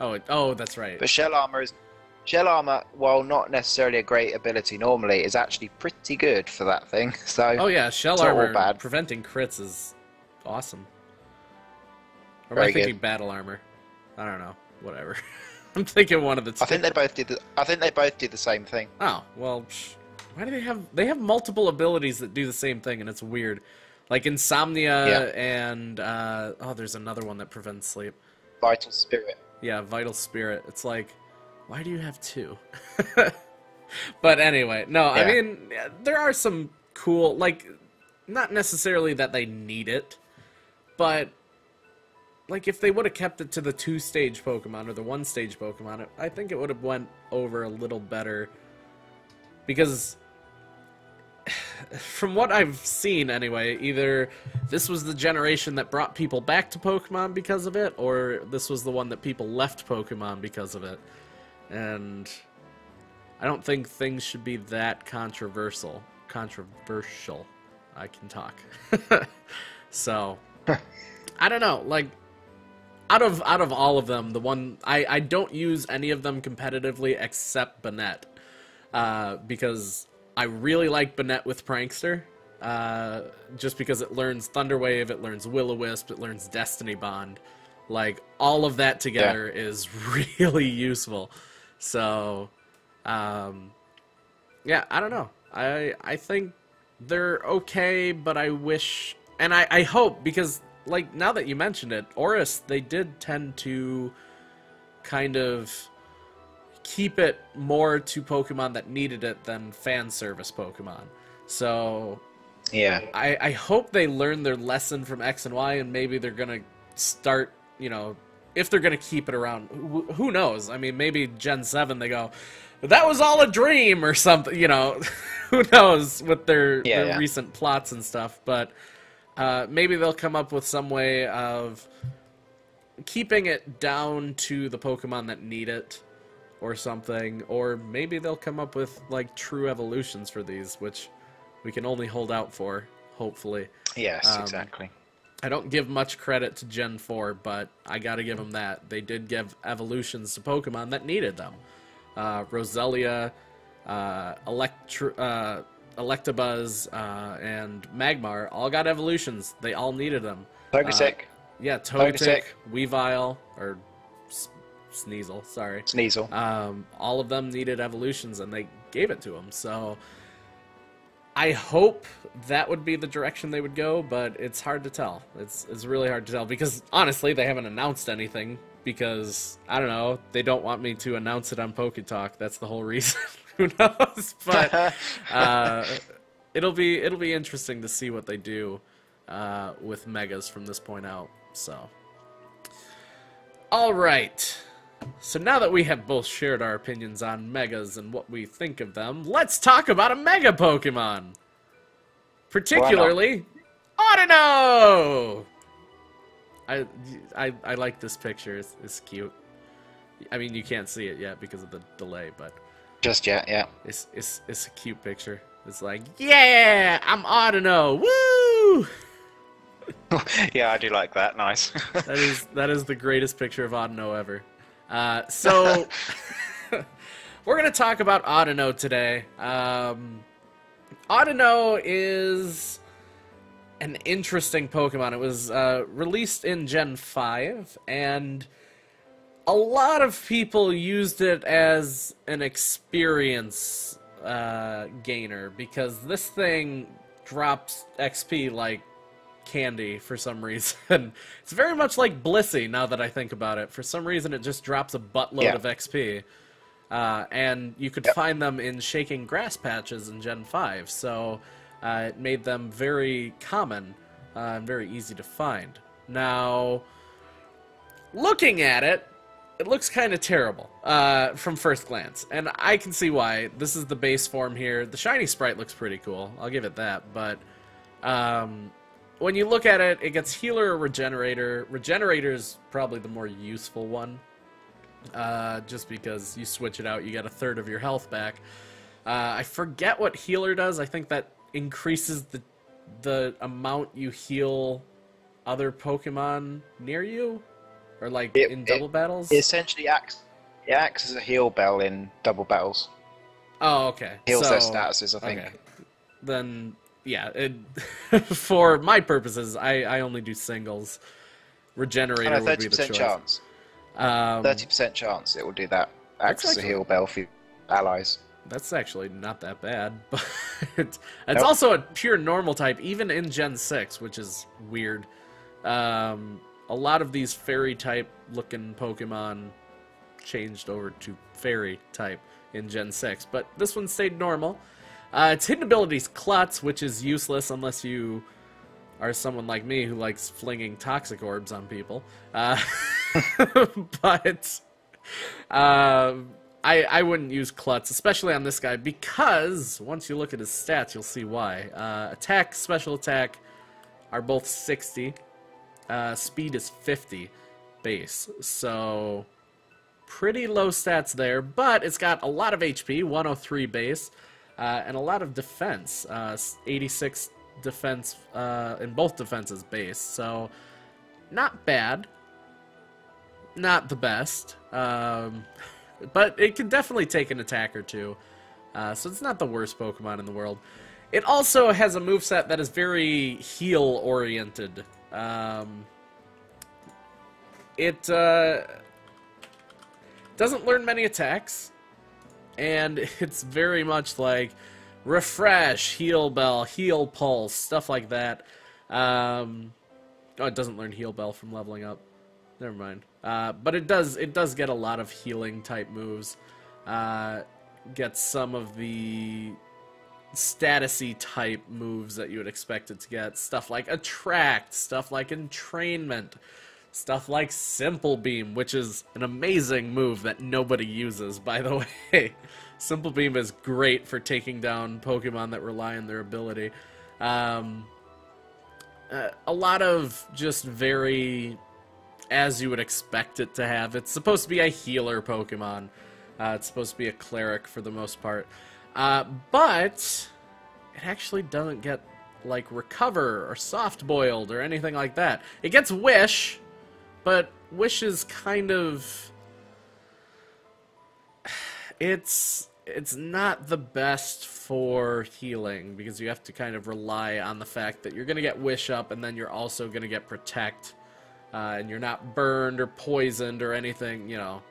Oh, that's right. But Shell Armor, while not necessarily a great ability normally, is actually pretty good for that thing. So oh yeah, Shell Armor preventing crits is awesome. Or am I thinking Battle Armor? I don't know. whatever. I'm thinking one of the two. I think they both did. I think they both did the same thing. Oh well, why do they have? They have multiple abilities that do the same thing, and it's weird. Like insomnia and there's another one that prevents sleep. Vital Spirit. Yeah, Vital Spirit. It's like, why do you have two? But anyway, no, I mean, there are some cool, like, not necessarily that they need it, but, like, if they would have kept it to the 2-stage Pokemon or the 1-stage Pokemon, I think it would have went over a little better. Because, from what I've seen anyway, either this was the generation that brought people back to Pokemon because of it, or this was the one that people left Pokemon because of it. And I don't think things should be that controversial. I can talk. So, I don't know, like, out of all of them, the one, I don't use any of them competitively except Banette. Because I really like Banette with Prankster, just because it learns Thunder Wave, it learns Will-O-Wisp, it learns Destiny Bond. Like, all of that together is really useful. So, yeah, I don't know. I think they're okay, but I wish, and I hope, because, like, now that you mentioned it, Oris, they did tend to kind of keep it more to Pokemon that needed it than fan service Pokemon. So, yeah, I hope they learn their lesson from X and Y, and maybe they're gonna start, you know, if they're gonna keep it around. Who knows? I mean, maybe Gen 7 they go, that was all a dream or something, you know. Who knows with their recent plots and stuff, but maybe they'll come up with some way of keeping it down to the Pokemon that need it or something, or maybe they'll come up with, like, true evolutions for these, which we can only hold out for, hopefully. Yes, exactly. I don't give much credit to Gen 4, but I gotta give them that. They did give evolutions to Pokemon that needed them. Roselia, Electabuzz, and Magmar all got evolutions. They all needed them. Togetic. Yeah, Togetic, Weavile, or Sneasel, sorry. Sneasel. All of them needed evolutions, and they gave it to them. So I hope that would be the direction they would go, but it's hard to tell. It's really hard to tell, because honestly, they haven't announced anything, because, I don't know, they don't want me to announce it on PokéTalk. That's the whole reason. Who knows? But it'll be interesting to see what they do with Megas from this point out. So, all right. So now that we have both shared our opinions on Megas and what we think of them, let's talk about a Mega Pokemon. Particularly, Audino! I like this picture. It's cute. I mean, you can't see it yet because of the delay, but just yet, yeah. It's a cute picture. It's like, yeah, I'm Audino. Woo! Yeah, I do like that. Nice. that is the greatest picture of Audino ever. So we're gonna talk about Audino today. Audino is an interesting Pokemon. It was released in Gen 5, and a lot of people used it as an experience gainer, because this thing drops XP like candy for some reason. It's very much like Blissey, now that I think about it. For some reason, it just drops a buttload of XP. And you could find them in shaking grass patches in Gen 5, so it made them very common and very easy to find. Now, looking at it, it looks kind of terrible from first glance, and I can see why. This is the base form here. The shiny sprite looks pretty cool, I'll give it that, but when you look at it, it gets Healer or Regenerator. Regenerator's probably the more useful one, just because you switch it out, you get a third of your health back. I forget what Healer does. I think that increases the amount you heal other Pokemon near you, or like in double battles. It essentially acts as a heal bell in double battles. Oh, okay. Heals their statuses, I think. Okay. Then, yeah, for my purposes, I only do singles. Regenerator would be the choice. Chance. 30% chance it will do that. Acts as a heal bell for allies. That's actually not that bad, but it's Nope. also a pure normal type, even in Gen 6, which is weird. A lot of these fairy type looking Pokemon changed over to fairy type in Gen 6, but this one stayed normal. Its hidden ability is Klutz, which is useless unless you are someone like me who likes flinging toxic orbs on people. But I wouldn't use Klutz, especially on this guy, because once you look at his stats, you'll see why. Attack, special attack are both 60. Speed is 50 base, so pretty low stats there, but it's got a lot of HP, 103 base, and a lot of defense, 86 defense in both defenses base, so not bad, not the best, but it can definitely take an attack or two, so it's not the worst Pokemon in the world. It also has a moveset that is very heal-oriented. It doesn't learn many attacks, and it's very much like Refresh, Heal Bell, Heal Pulse, stuff like that. Oh, it doesn't learn Heal Bell from leveling up. Never mind. But it does get a lot of healing type moves. Gets some of the statusy type moves that you would expect it to get. Stuff like Attract, stuff like Entrainment, stuff like Simple Beam, which is an amazing move that nobody uses, by the way. Simple Beam is great for taking down Pokemon that rely on their ability. A lot of just very as you would expect it to have. It's supposed to be a healer Pokemon. It's supposed to be a cleric for the most part. But it actually doesn't get, like, Recover or Soft Boiled or anything like that. It gets Wish, but Wish is kind of... It's not the best for healing, because you have to kind of rely on the fact that you're going to get Wish up, and then you're also going to get Protect, and you're not burned or poisoned or anything, you know,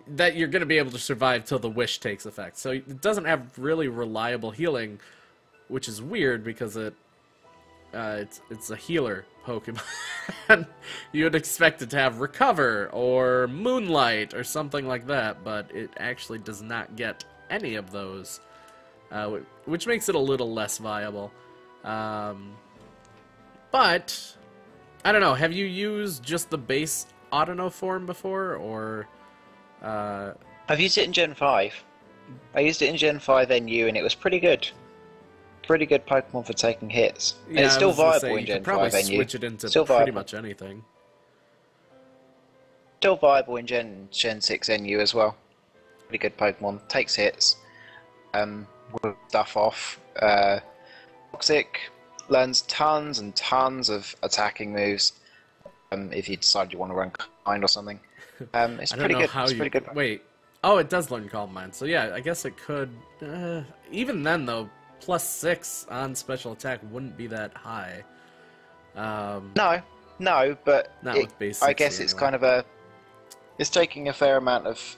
that you're going to be able to survive till the Wish takes effect. So it doesn't have really reliable healing, which is weird, because it's a healer Pokemon. You would expect it to have Recover or Moonlight or something like that, but it actually does not get any of those, which makes it a little less viable. But I don't know, have you used just the base Autono form before, or I've used it in Gen 5. I used it in Gen 5 NU, and it was pretty good. Pretty good Pokemon for taking hits. Yeah, and it's still viable in you Gen could probably 5 NU. switch it into Still pretty viable. much anything. Still viable in Gen 6 NU as well. Pretty good Pokemon. Takes hits. Will stuff off. Toxic. Learns tons and tons of attacking moves. If you decide you want to run Kind or something. It's pretty good. It's pretty good. Wait. Oh, it does learn Calm Mind. So yeah, I guess it could. Even then, though, +6 on special attack wouldn't be that high. No, but not with base 60 I guess it's anyway. kind of a... It's taking a fair amount of...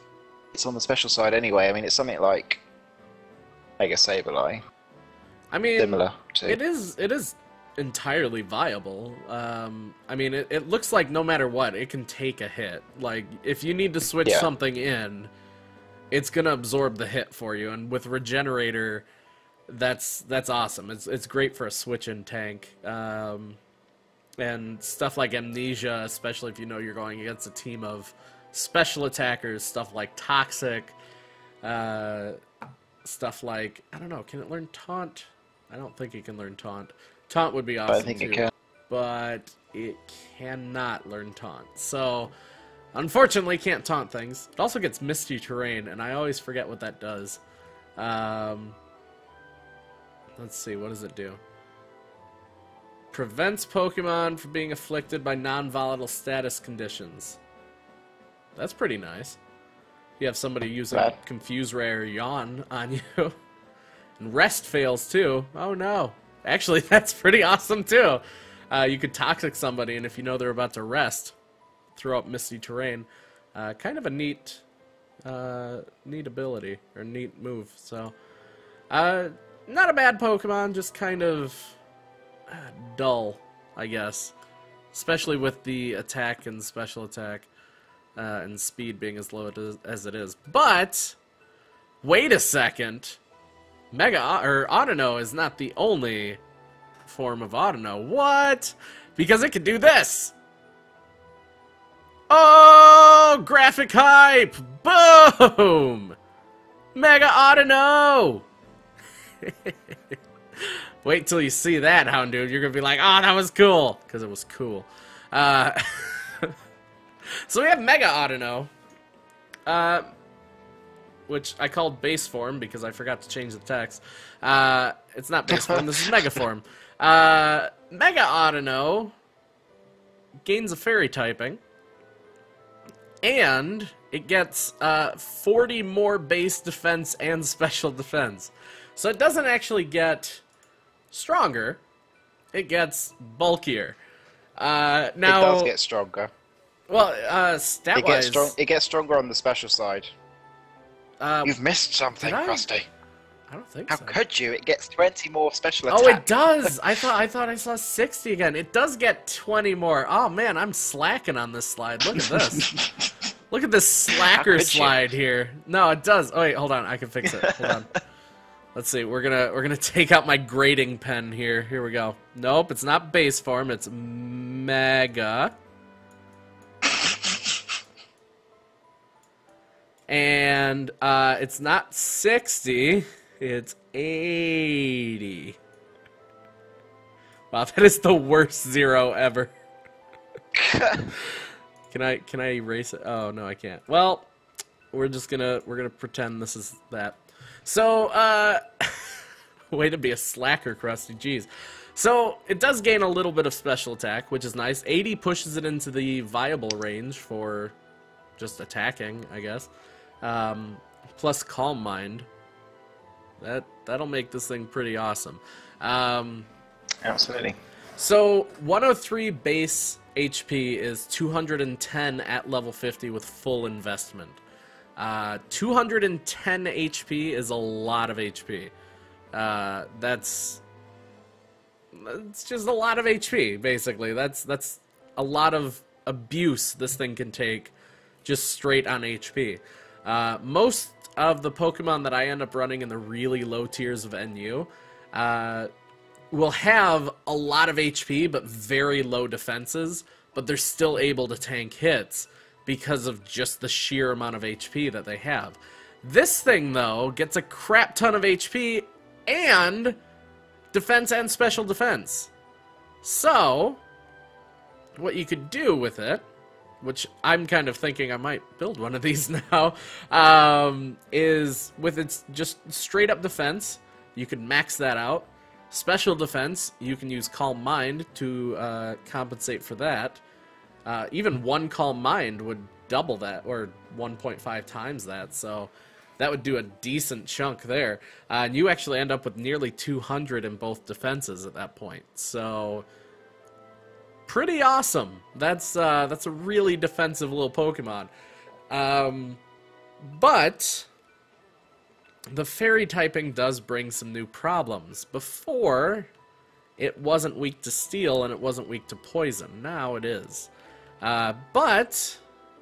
It's on the special side anyway. I mean, it's something like a Sableye. I mean, Similar to... it is entirely viable. I mean, it looks like no matter what, it can take a hit. Like, if you need to switch something in, it's gonna absorb the hit for you. And with Regenerator, that's awesome. It's great for a switch-in tank. And stuff like Amnesia, especially if you know you're going against a team of special attackers, stuff like Toxic, stuff like, I don't know, can it learn Taunt? I don't think it can learn Taunt. Taunt would be awesome, I think too, it can. but it cannot learn Taunt. So, unfortunately, can't taunt things. It also gets Misty Terrain, and I always forget what that does. Let's see, what does it do? Prevents Pokemon from being afflicted by non-volatile status conditions. That's pretty nice. You have somebody using Confuse Ray or Yawn on you. And Rest fails too. Oh no. Actually, that's pretty awesome too. You could Toxic somebody, and if you know they're about to rest, throw up Misty Terrain. Kind of a neat ability, or neat move. So, not a bad Pokemon, just kind of dull, I guess. Especially with the attack and special attack and speed being as low as it is. But, wait a second. Audino is not the only form of Audino. What? Because it can do this! Oh! Graphic hype! Boom! Mega Audino! Wait till you see that, Houndoom. You're gonna be like, oh, that was cool! Because it was cool. So we have Mega Audino. Which I called base form because I forgot to change the text. It's not base form, this is Mega form. Mega Audino gains a fairy typing. And it gets 40 more base defense and special defense. So it doesn't actually get stronger, it gets bulkier. Now, it does get stronger. Well, stat-wise... It gets stronger on the special side. You've missed something, Krusty. I don't think How so. How could you? It gets 20 more special attack. Oh, it does! I thought I saw 60 again. It does get 20 more. Oh, man, I'm slacking on this slide. Look at this. Look at this slacker slide here. No, it does. Oh, wait, hold on. I can fix it. Hold on. Let's see. We're gonna take out my grading pen here. Here we go. Nope, it's not base form. It's Mega. And it's not 60. It's 80. Wow, that is the worst zero ever. Can I erase it? Oh no, I can't. Well, we're gonna pretend this is that. So, way to be a slacker, Krusty. Jeez. So it does gain a little bit of special attack, which is nice. 80 pushes it into the viable range for just attacking, I guess. Plus Calm Mind. That'll make this thing pretty awesome. Absolutely. So 103 base HP is 210 at level 50 with full investment. 210 HP is a lot of HP. That's just a lot of HP, basically. That's a lot of abuse this thing can take just straight on HP. Most of the Pokemon that I end up running in the really low tiers of NU will have a lot of HP but very low defenses, but they're still able to tank hits because of just the sheer amount of HP that they have. This thing, though, gets a crap ton of HP and defense and special defense. So, what you could do with it, which I'm kind of thinking I might build one of these now, is with its just straight up defense, you can max that out. Special defense, you can use Calm Mind to compensate for that. Even one Calm Mind would double that, or 1.5 times that, so that would do a decent chunk there. And you actually end up with nearly 200 in both defenses at that point, so pretty awesome. That's a really defensive little Pokemon. But the fairy typing does bring some new problems. Before, it wasn't weak to steel and it wasn't weak to poison. Now it is. But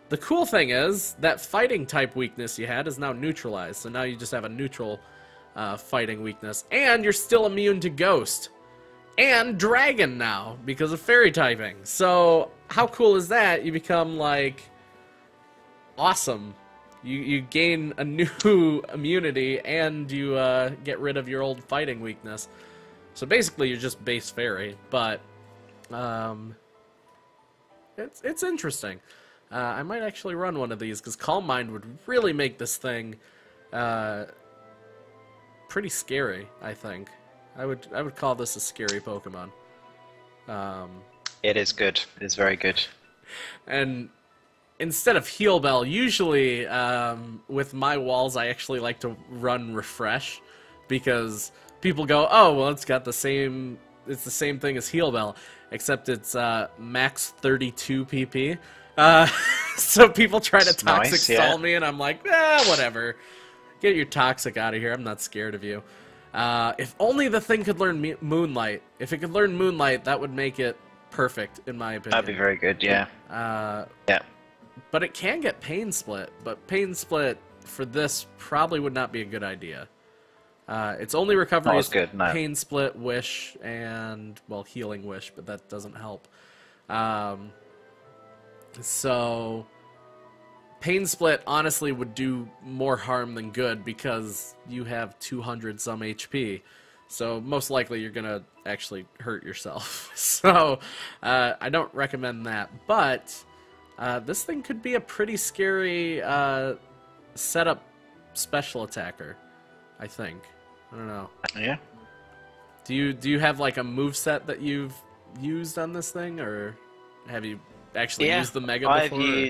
the cool thing is that fighting type weakness you had is now neutralized. So now you just have a neutral fighting weakness. And you're still immune to ghost. And dragon now because of fairy typing. So how cool is that? You become like awesome. You gain a new immunity and you get rid of your old fighting weakness. So basically you're just base fairy, but it's interesting. I might actually run one of these because Calm Mind would really make this thing pretty scary, I think. I would call this a scary Pokemon. It is good. It is very good. And instead of Heal Bell, usually with my walls I actually like to run Refresh because people go, oh well, it's the same thing as Heal Bell, except it's max 32 PP. So people try to toxic nice, stall me, and I'm like, whatever. Get your toxic out of here. I'm not scared of you. If only the thing could learn Moonlight. If it could learn Moonlight, that would make it perfect, in my opinion. That'd be very good, yeah. Yeah. But it can get Pain Split. But Pain Split for this probably would not be a good idea. Its only recovery is good, no. Pain Split, Wish, and, well, Healing Wish, but that doesn't help. So Pain Split honestly would do more harm than good because you have 200 some HP. So most likely you're going to actually hurt yourself. So I don't recommend that. But this thing could be a pretty scary setup special attacker, I think. I don't know. Yeah. Do you have like a moveset that you've used on this thing, or have you actually used the Mega before? I've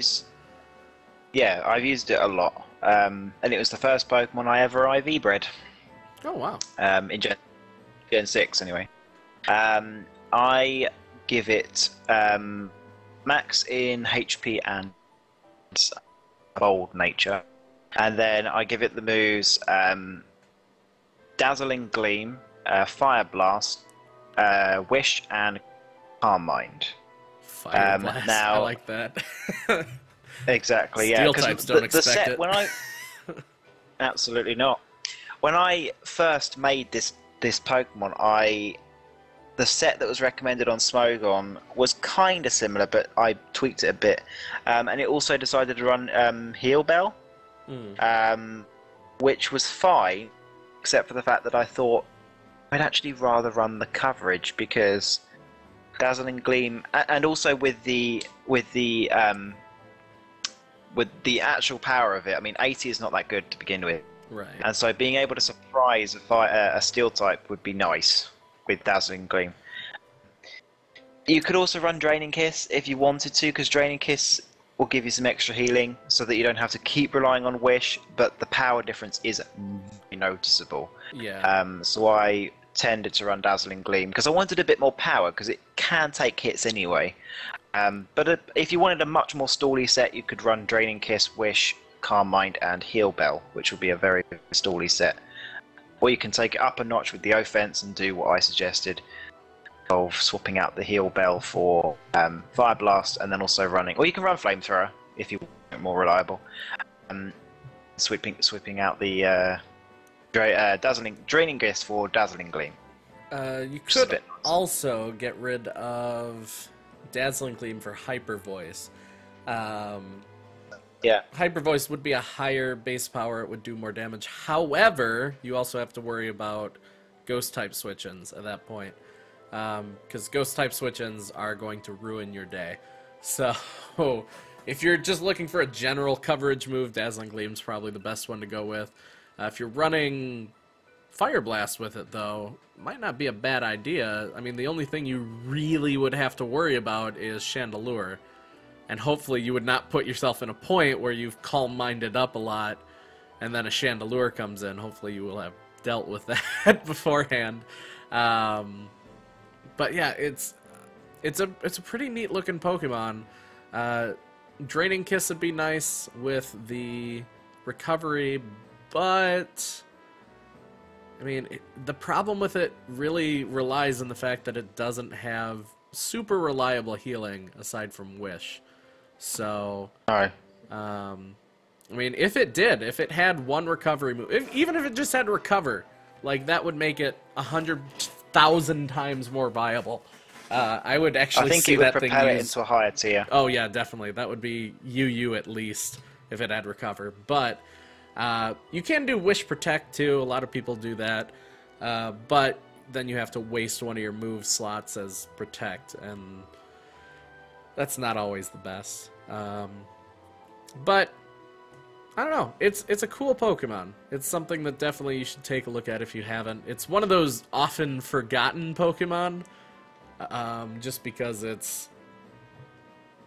used it a lot. And it was the first Pokemon I ever IV bred. Oh wow. In Gen 6 anyway. I give it max in HP and bold nature. And then I give it the moves Dazzling Gleam, Fire Blast, Wish, and Calm Mind. Fire Blast, now, I like that. Exactly, Steel types don't expect it. When absolutely not. When I first made this Pokemon, the set that was recommended on Smogon was kind of similar, but I tweaked it a bit. And it also decided to run Heal Bell, which was fine, except for the fact that I thought I'd actually rather run the coverage, because Dazzling Gleam, and also with the actual power of it, I mean 80 is not that good to begin with. Right. And so being able to surprise a steel type would be nice with Dazzling Gleam. You could also run Draining Kiss if you wanted to, because Draining Kiss will give you some extra healing so that you don't have to keep relying on Wish, but the power difference is noticeable. Yeah. So I tended to run Dazzling Gleam because I wanted a bit more power, because it can take hits anyway. But if you wanted a much more stally set, you could run Draining Kiss, Wish, Calm Mind, and Heal Bell, which would be a very stally set. Or you can take it up a notch with the offense and do what I suggested of swapping out the Heal Bell for Fire Blast, and then also running. Or you can run Flamethrower if you want it more reliable. Sweeping out the Draining Kiss for Dazzling Gleam. You could also get rid of Dazzling Gleam for Hyper Voice. Yeah. Hyper Voice would be a higher base power, it would do more damage. However, you also have to worry about Ghost type switch-ins at that point. Because Ghost type switch-ins are going to ruin your day. So, if you're just looking for a general coverage move, Dazzling Gleam's probably the best one to go with. If you're running Fire Blast with it, though, might not be a bad idea. I mean, the only thing you really would have to worry about is Chandelure. And hopefully you would not put yourself in a point where you've calm-minded up a lot, and then a Chandelure comes in. Hopefully you will have dealt with that beforehand. But yeah, it's a pretty neat-looking Pokemon. Draining Kiss would be nice with the recovery, but I mean, the problem with it really relies on the fact that it doesn't have super reliable healing aside from Wish. So, I mean, if it had one recovery move, even if it just had to recover, like, that would make it 100,000 times more viable. I would actually see that thing propel it into a higher tier. Oh yeah, definitely. That would be UU at least if it had recover. But you can do Wish Protect too. A lot of people do that. But then you have to waste one of your move slots as Protect, and that's not always the best. But I don't know. It's a cool Pokemon. It's something that definitely you should take a look at if you haven't. It's one of those often forgotten Pokemon, just because it's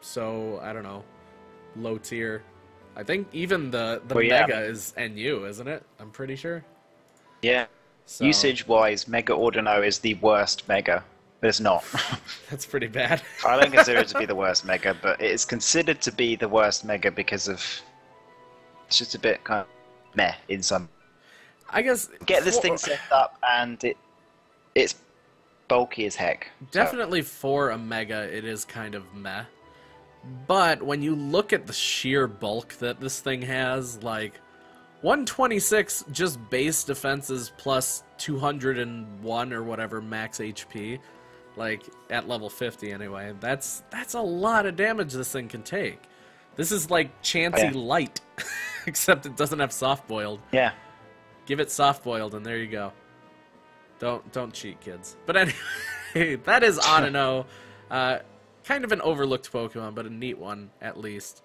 so, I don't know, low tier. I think even the Mega is NU, isn't it? I'm pretty sure. Yeah. So. Usage-wise, Mega Ordino is the worst Mega. but it's not. That's pretty bad. I don't consider it to be the worst Mega, but it is considered to be the worst Mega because of it's just a bit kind of meh in some. I guess get this thing set up and it's bulky as heck. Definitely for a Mega, it is kind of meh. But when you look at the sheer bulk that this thing has, like 126 just base defenses plus 201 or whatever max HP, like at level 50 anyway, that's a lot of damage this thing can take. This is like Chansey Light, except it doesn't have soft boiled. Yeah. Give it soft boiled and there you go. Don't cheat, kids. But anyway, that is Hound00. Kind of an overlooked Pokemon, but a neat one at least.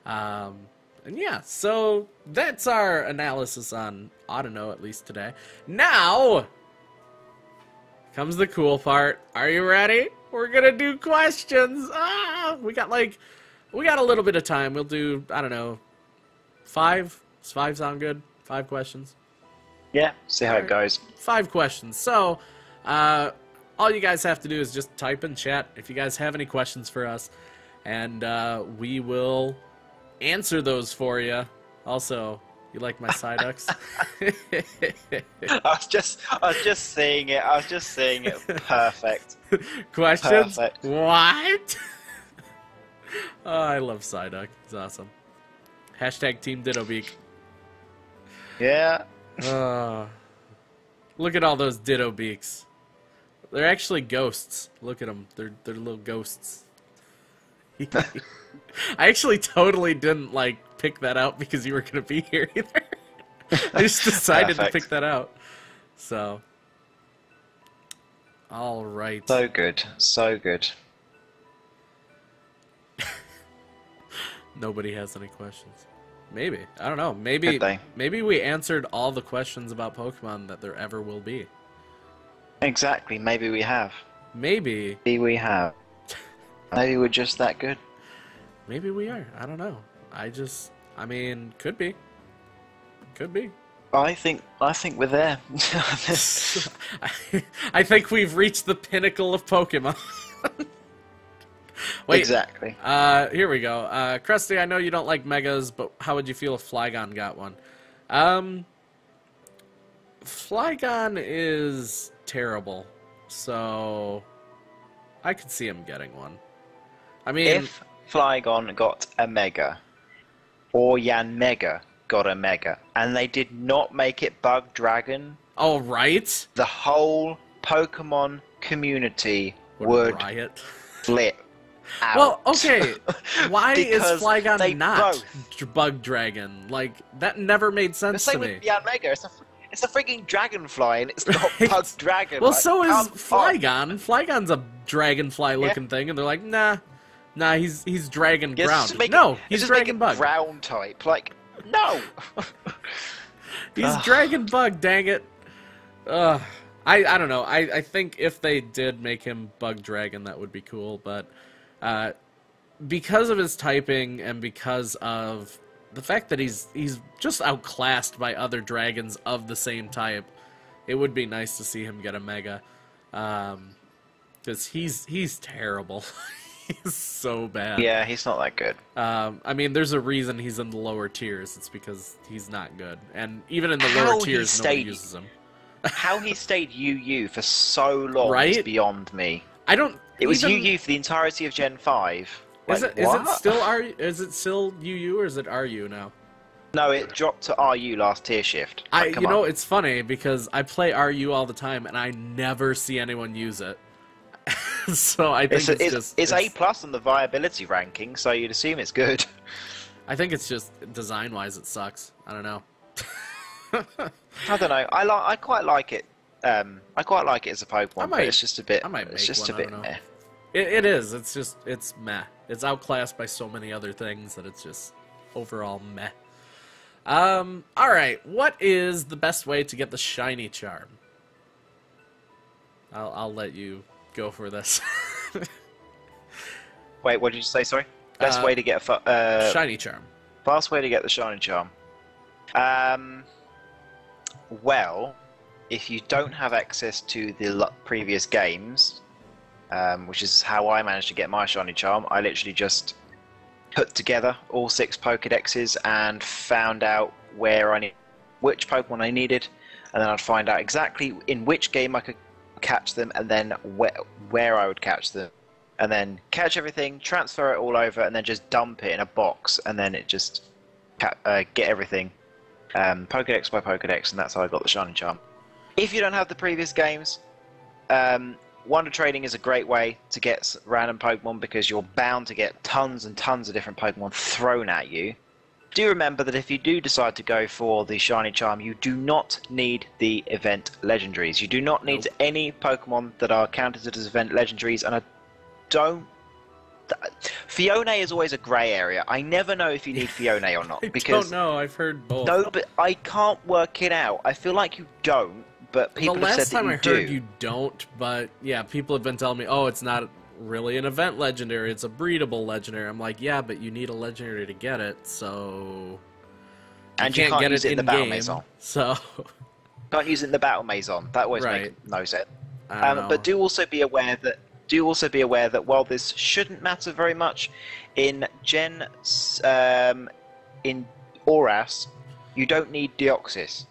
And yeah, so that's our analysis on Hound00 at least today. Now comes the cool part. Are you ready? We're gonna do questions. We got a little bit of time. We'll do, I don't know, 5. Does 5 sound good? 5 questions. Yeah, see how it goes. 5 questions. So, all you guys have to do is just type in chat if you guys have any questions for us, and we will answer those for you. Also, you like my Psyducks? I was just seeing it. I was just seeing it. Perfect. Questions? Perfect. What? Oh, I love Psyduck. It's awesome. Hashtag Team Dittobeak. Yeah. Look at all those Ditto Beaks. They're actually ghosts. Look at them. They're little ghosts. I actually totally didn't pick that out because you were gonna be here either. I just decided to pick that out. So, all right. So good. So good. Nobody has any questions. Maybe. I don't know. Maybe we answered all the questions about Pokemon that there ever will be. Exactly. Maybe we have. Maybe. Maybe we have. Maybe we're just that good. Maybe we are. I don't know. I mean, could be. Could be. I think we're there. I think we've reached the pinnacle of Pokemon. Wait, exactly. Here we go. Krusty, I know you don't like Megas, but how would you feel if Flygon got one? Flygon is terrible, so I could see him getting one. I mean, if Flygon got a Mega, or Yanmega got a Mega, and they did not make it Bug Dragon, oh right, the whole Pokemon community would riot. Flip. Out. Well, okay, why is Flygon not both... Bug Dragon? Like, that never made sense to me. The same with Yanmega. It's a freaking dragonfly, and it's not Bug Dragon. Well, so is Flygon. Flygon's a dragonfly-looking thing, and they're like, nah, he's dragon ground. No, he's dragon bug. Ground type, no. He's dragon bug. Dang it. I don't know. I think if they did make him Bug Dragon, that would be cool, but because of his typing and because of the fact that he's just outclassed by other dragons of the same type, it would be nice to see him get a Mega, because he's terrible. He's so bad. Yeah, he's not that good. I mean, there's a reason he's in the lower tiers. It's because he's not good, and even in the lower tiers, nobody uses him. How he stayed UU for so long is beyond me. I don't. It was UU for the entirety of Gen 5. Is it still UU or is it RU now? No, it dropped to RU last tier shift. You know, it's funny because I play RU all the time and I never see anyone use it. So I think it's A+ on the viability ranking, so you'd assume it's good. I think it's just design-wise it sucks. I don't know. I don't know. I quite like it. I quite like it as a Pokemon, but it's just a bit. It's just a bit meh. It is. It's meh. It's outclassed by so many other things that it's just overall meh. All right. What is the best way to get the shiny charm? I'll let you go for this. Wait, what did you say? Sorry. Best way to get a shiny charm. Fast way to get the shiny charm. Well, if you don't have access to the previous games, which is how I managed to get my shiny charm. I literally just put together all 6 Pokédexes and found out which Pokemon I needed, and then I'd find out exactly in which game I could catch them, and then where I would catch them, and then catch everything, transfer it all over, and then just dump it in a box, and then it just get everything Pokédex by Pokédex, and that's how I got the shiny charm. If you don't have the previous games, Wonder Trading is a great way to get random Pokemon because you're bound to get tons and tons of different Pokemon thrown at you. Do remember that if you do decide to go for the shiny charm, you do not need the event legendaries. You do not need any Pokemon that are counted as event legendaries, and I don't... Fiona is always a grey area. I never know if you need Fiona or not. I don't know, I've heard both. No, but I can't work it out. I feel like you don't, but people have said that you do. The last time I heard you don't, but yeah, people have been telling me, oh, it's not really an event legendary, it's a breedable legendary. I'm like, yeah, but you need a legendary to get it, so... And you can't get it in the Battle Maison. So... Can't use it in the Battle Maison. That always makes no sense. But do also be aware that while this shouldn't matter very much, in in Oras, you don't need Deoxys.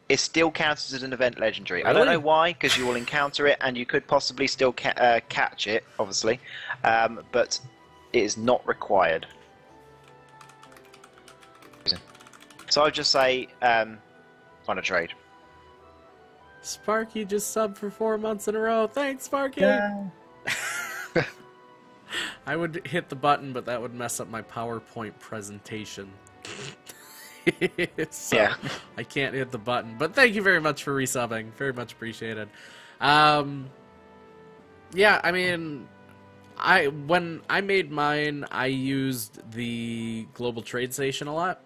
It still counts as an event legendary. Really? I don't know why, because you will encounter it, and you could possibly still catch it, obviously, but it is not required. So I'll just say, on a trade. Sparky just subbed for 4 months in a row. Thanks, Sparky! Yeah. I would hit the button, but that would mess up my PowerPoint presentation. So yeah. I can't hit the button. But thank you very much for resubbing. Very much appreciated. Yeah, I mean, when I made mine, I used the Global Trade Station a lot.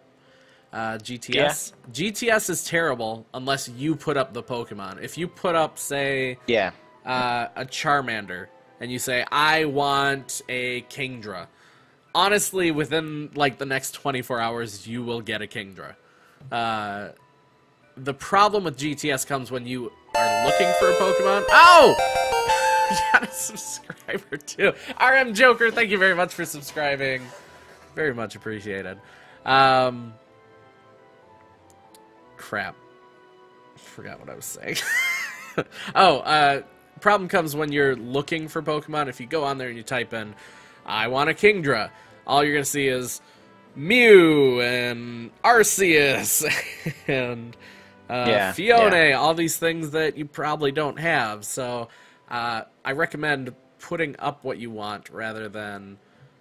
GTS. Yeah. GTS is terrible unless you put up the Pokemon. If you put up, say, a Charmander, and you say, I want a Kingdra, honestly, within, like, the next 24 hours, you will get a Kingdra. The problem with GTS comes when you are looking for a Pokemon. Oh! You got a subscriber, too. RM Joker, thank you very much for subscribing. Very much appreciated. Crap. Forgot what I was saying. Problem comes when you're looking for Pokemon. If you go on there and you type in, I want a Kingdra, all you're going to see is Mew and Arceus and Fiona, all these things that you probably don't have. So I recommend putting up what you want rather than,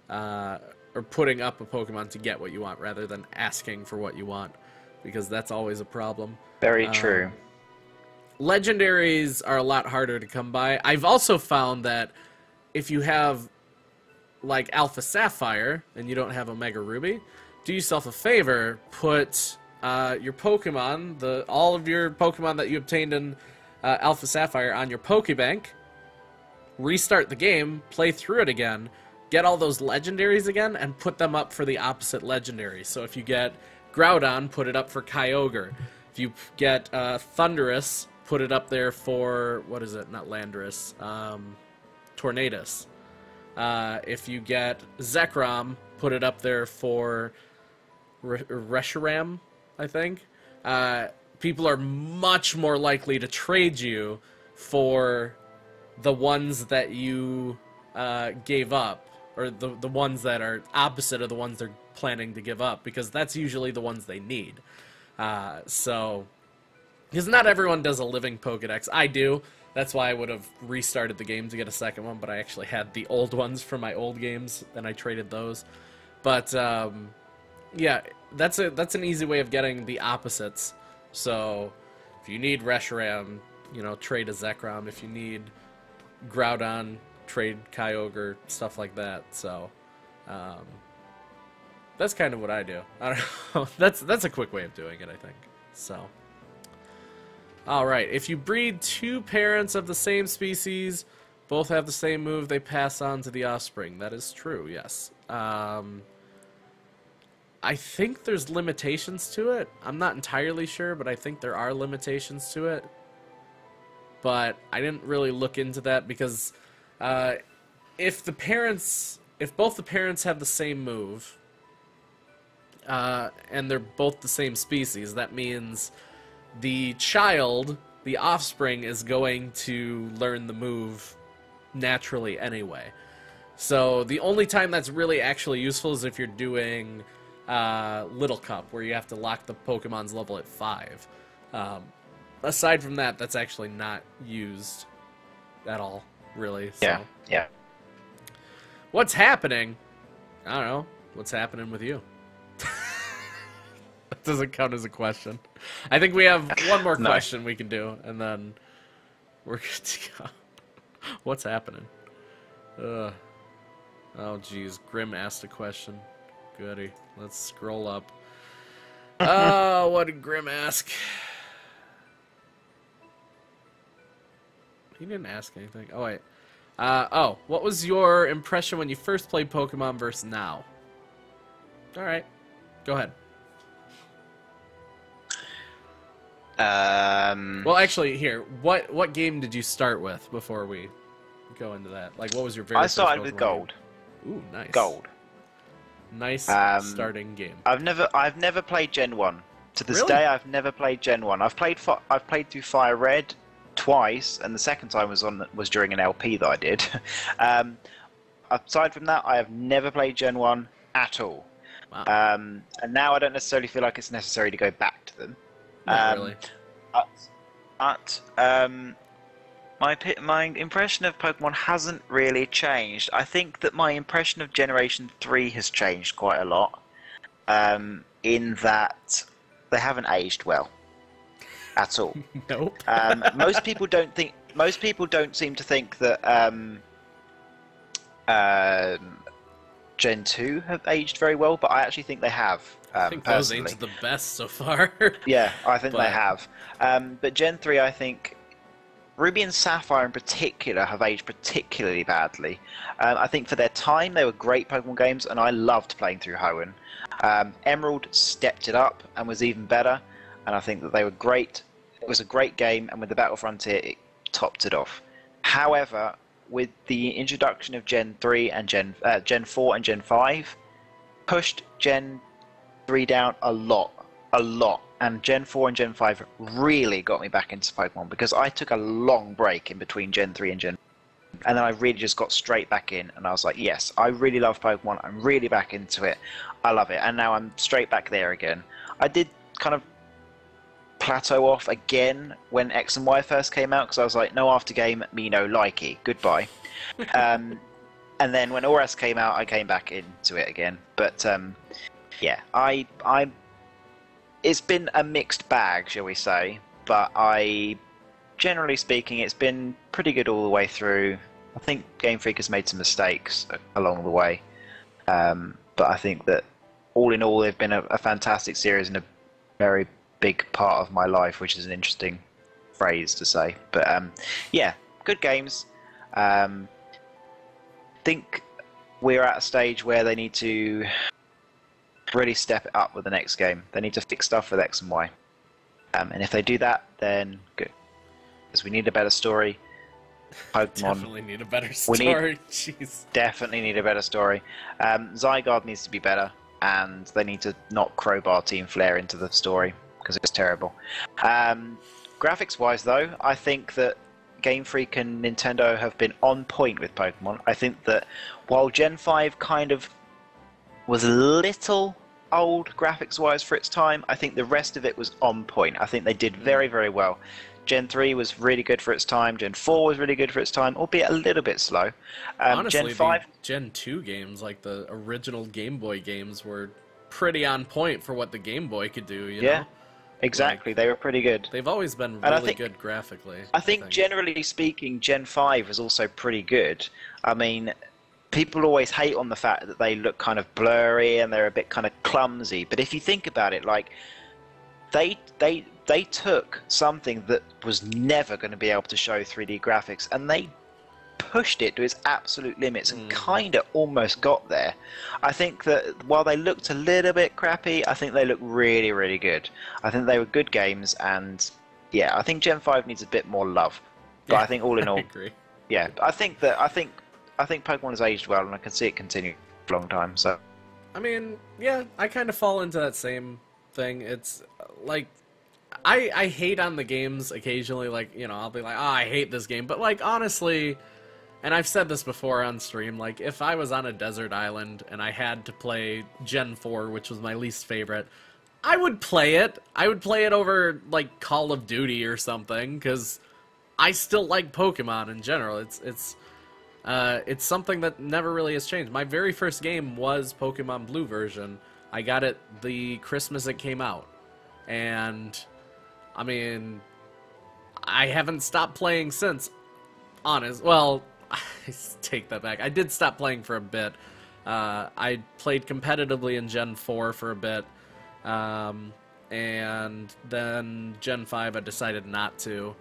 or putting up a Pokemon to get what you want rather than asking for what you want, because that's always a problem. Very true. Legendaries are a lot harder to come by. I've also found that if you have, like, Alpha Sapphire and you don't have Omega Ruby, do yourself a favor, put your Pokemon, all of your Pokemon that you obtained in Alpha Sapphire on your Pokebank, restart the game, play through it again, get all those legendaries again, and put them up for the opposite legendary. So if you get Groudon, put it up for Kyogre. If you get Thundurus, put it up there for, what is it, not Landorus, Tornadus. If you get Zekrom, put it up there for Reshiram, I think. People are much more likely to trade you for the ones that you gave up, or the ones that are opposite of the ones they're planning to give up, because that's usually the ones they need. Because not everyone does a living Pokedex. I do. That's why I would have restarted the game to get a second one, but I actually had the old ones from my old games, and I traded those. But, yeah, that's an easy way of getting the opposites. So, if you need Reshiram, you know, trade a Zekrom. If you need Groudon, trade Kyogre, stuff like that. So, that's kind of what I do. I don't know. That's a quick way of doing it, I think. So, alright, if you breed 2 parents of the same species, both have the same move, they pass on to the offspring. That is true, yes. I think there's limitations to it. I'm not entirely sure, but I think there are limitations to it. But I didn't really look into that because if both the parents have the same move, and they're both the same species, that means the child, the offspring, is going to learn the move naturally anyway. So the only time that's really actually useful is if you're doing Little Cup, where you have to lock the Pokemon's level at 5. Aside from that, that's actually not used at all, really. So. Yeah. What's happening? I don't know. What's happening with you? That doesn't count as a question. I think we have one more question we can do, and then we're good to go. What's happening? Oh, geez. Grim asked a question. Goody. Let's scroll up. Oh, what did Grim ask? He didn't ask anything. Oh, wait. What was your impression when you first played Pokemon versus now? Alright. Go ahead. Well, actually, here. What game did you start with before we go into that? Like, what was your very first Pokemon? I started with Gold. Game? Ooh, nice. Gold. Nice starting game. I've never played Gen 1. To this day, I've never played Gen 1. I've played through Fire Red twice, and the second time was during an LP that I did. Aside from that, I have never played Gen 1 at all. Wow. And now I don't necessarily feel like it's necessary to go back to them. Not really. My impression of Pokemon hasn't really changed. I think that my impression of Generation 3 has changed quite a lot, in that they haven't aged well at all. Nope. Most people don't seem to think that Gen 2 have aged very well, but I actually think they have. I think those aged the best so far. Yeah, I think they have. But Gen 3, I think Ruby and Sapphire in particular have aged particularly badly. I think for their time they were great Pokemon games, and I loved playing through Hoenn. Emerald stepped it up and was even better, and I think that they were great. It was a great game, and with the Battle Frontier, it topped it off. However, with the introduction of Gen 3 and Gen 4 and Gen 5, pushed Gen 3 down a lot. And Gen 4 and Gen 5 really got me back into Pokemon, because I took a long break in between Gen 3 and Gen 4. And then I really just got straight back in, and I was like, yes, I really love Pokemon, I'm really back into it, I love it, and now I'm straight back there again. I did kind of plateau off again when X and Y first came out, because I was like, no aftergame, me no likey, goodbye. And then when ORAS came out, I came back into it again. But yeah, it's been a mixed bag, shall we say, but generally speaking, it's been pretty good all the way through. I think Game Freak has made some mistakes along the way, but I think that all in all, they've been a fantastic series and a very big part of my life, which is an interesting phrase to say. But yeah, good games. Think we're at a stage where they need to really step it up with the next game. They need to fix stuff with X and Y. And if they do that, then good. Because we need a better story. Pokemon. Definitely need a better story. Jeez. Definitely need a better story. Zygarde needs to be better, and they need to not crowbar Team Flare into the story, because it's terrible. Graphics-wise, though, I think that Game Freak and Nintendo have been on point with Pokemon. I think that while Gen 5 kind of was a little old graphics-wise for its time, I think the rest of it was on point. I think they did very, very well. Gen 3 was really good for its time. Gen 4 was really good for its time, albeit a little bit slow. Honestly, Gen 5... the Gen 2 games, like the original Game Boy games, were pretty on point for what the Game Boy could do, you know? Exactly, they were pretty good. They've always been really good graphically. I think generally speaking, Gen 5 was also pretty good. I mean, people always hate on the fact that they look kind of blurry and they're a bit kind of clumsy. But if you think about it, like, they took something that was never going to be able to show 3D graphics, and they pushed it to its absolute limits and kind of almost got there. I think that while they looked a little bit crappy, I think they look really, really good. I think they were good games, and yeah, I think Gen 5 needs a bit more love. But I think all in all, yeah, I think Pokemon has aged well, and I can see it continue for a long time. So, I mean, yeah, I kind of fall into that same thing. It's like I hate on the games occasionally. Like, you know, I'll be like, oh, I hate this game, but like honestly. And I've said this before on stream, like, if I was on a desert island and I had to play Gen 4, which was my least favorite, I would play it. I would play it over, like, Call of Duty or something, because I still like Pokemon in general. It's something that never really has changed. My very first game was Pokemon Blue version. I got it the Christmas it came out. And, I mean, I haven't stopped playing since. Honest. Well, I take that back. I did stop playing for a bit. I played competitively in Gen 4 for a bit. And then Gen 5 I decided not to.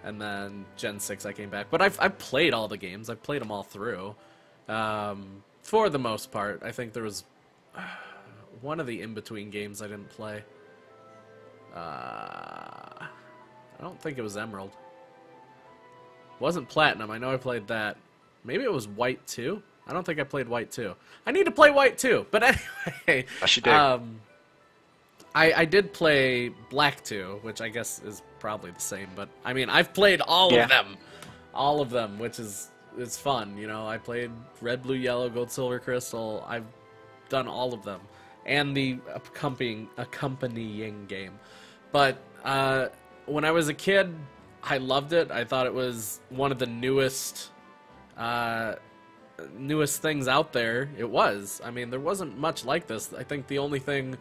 And then Gen 6 I came back. But I've played all the games. I've played them all through. For the most part. I think there was one of the in-between games I didn't play. I don't think it was Emerald. Wasn't Platinum. I know I played that. Maybe it was White 2? I don't think I played White 2. I need to play White 2. But anyway. I should do. I did play Black 2, which I guess is probably the same. But, I mean, I've played all of them. All of them, which is fun. You know, I played Red, Blue, Yellow, Gold, Silver, Crystal. I've done all of them. And the accompanying game. But when I was a kid, I loved it. I thought it was one of the newest things out there. It was. I mean, there wasn't much like this. I think the only thing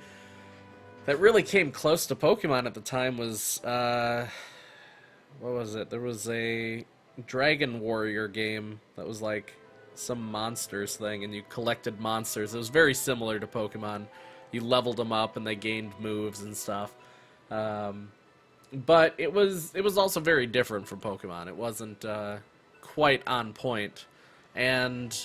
that really came close to Pokemon at the time was, what was it? There was a Dragon Warrior game that was like some monsters thing, and you collected monsters. It was very similar to Pokemon. You leveled them up, and they gained moves and stuff. But it was also very different from Pokemon. It wasn't quite on point, and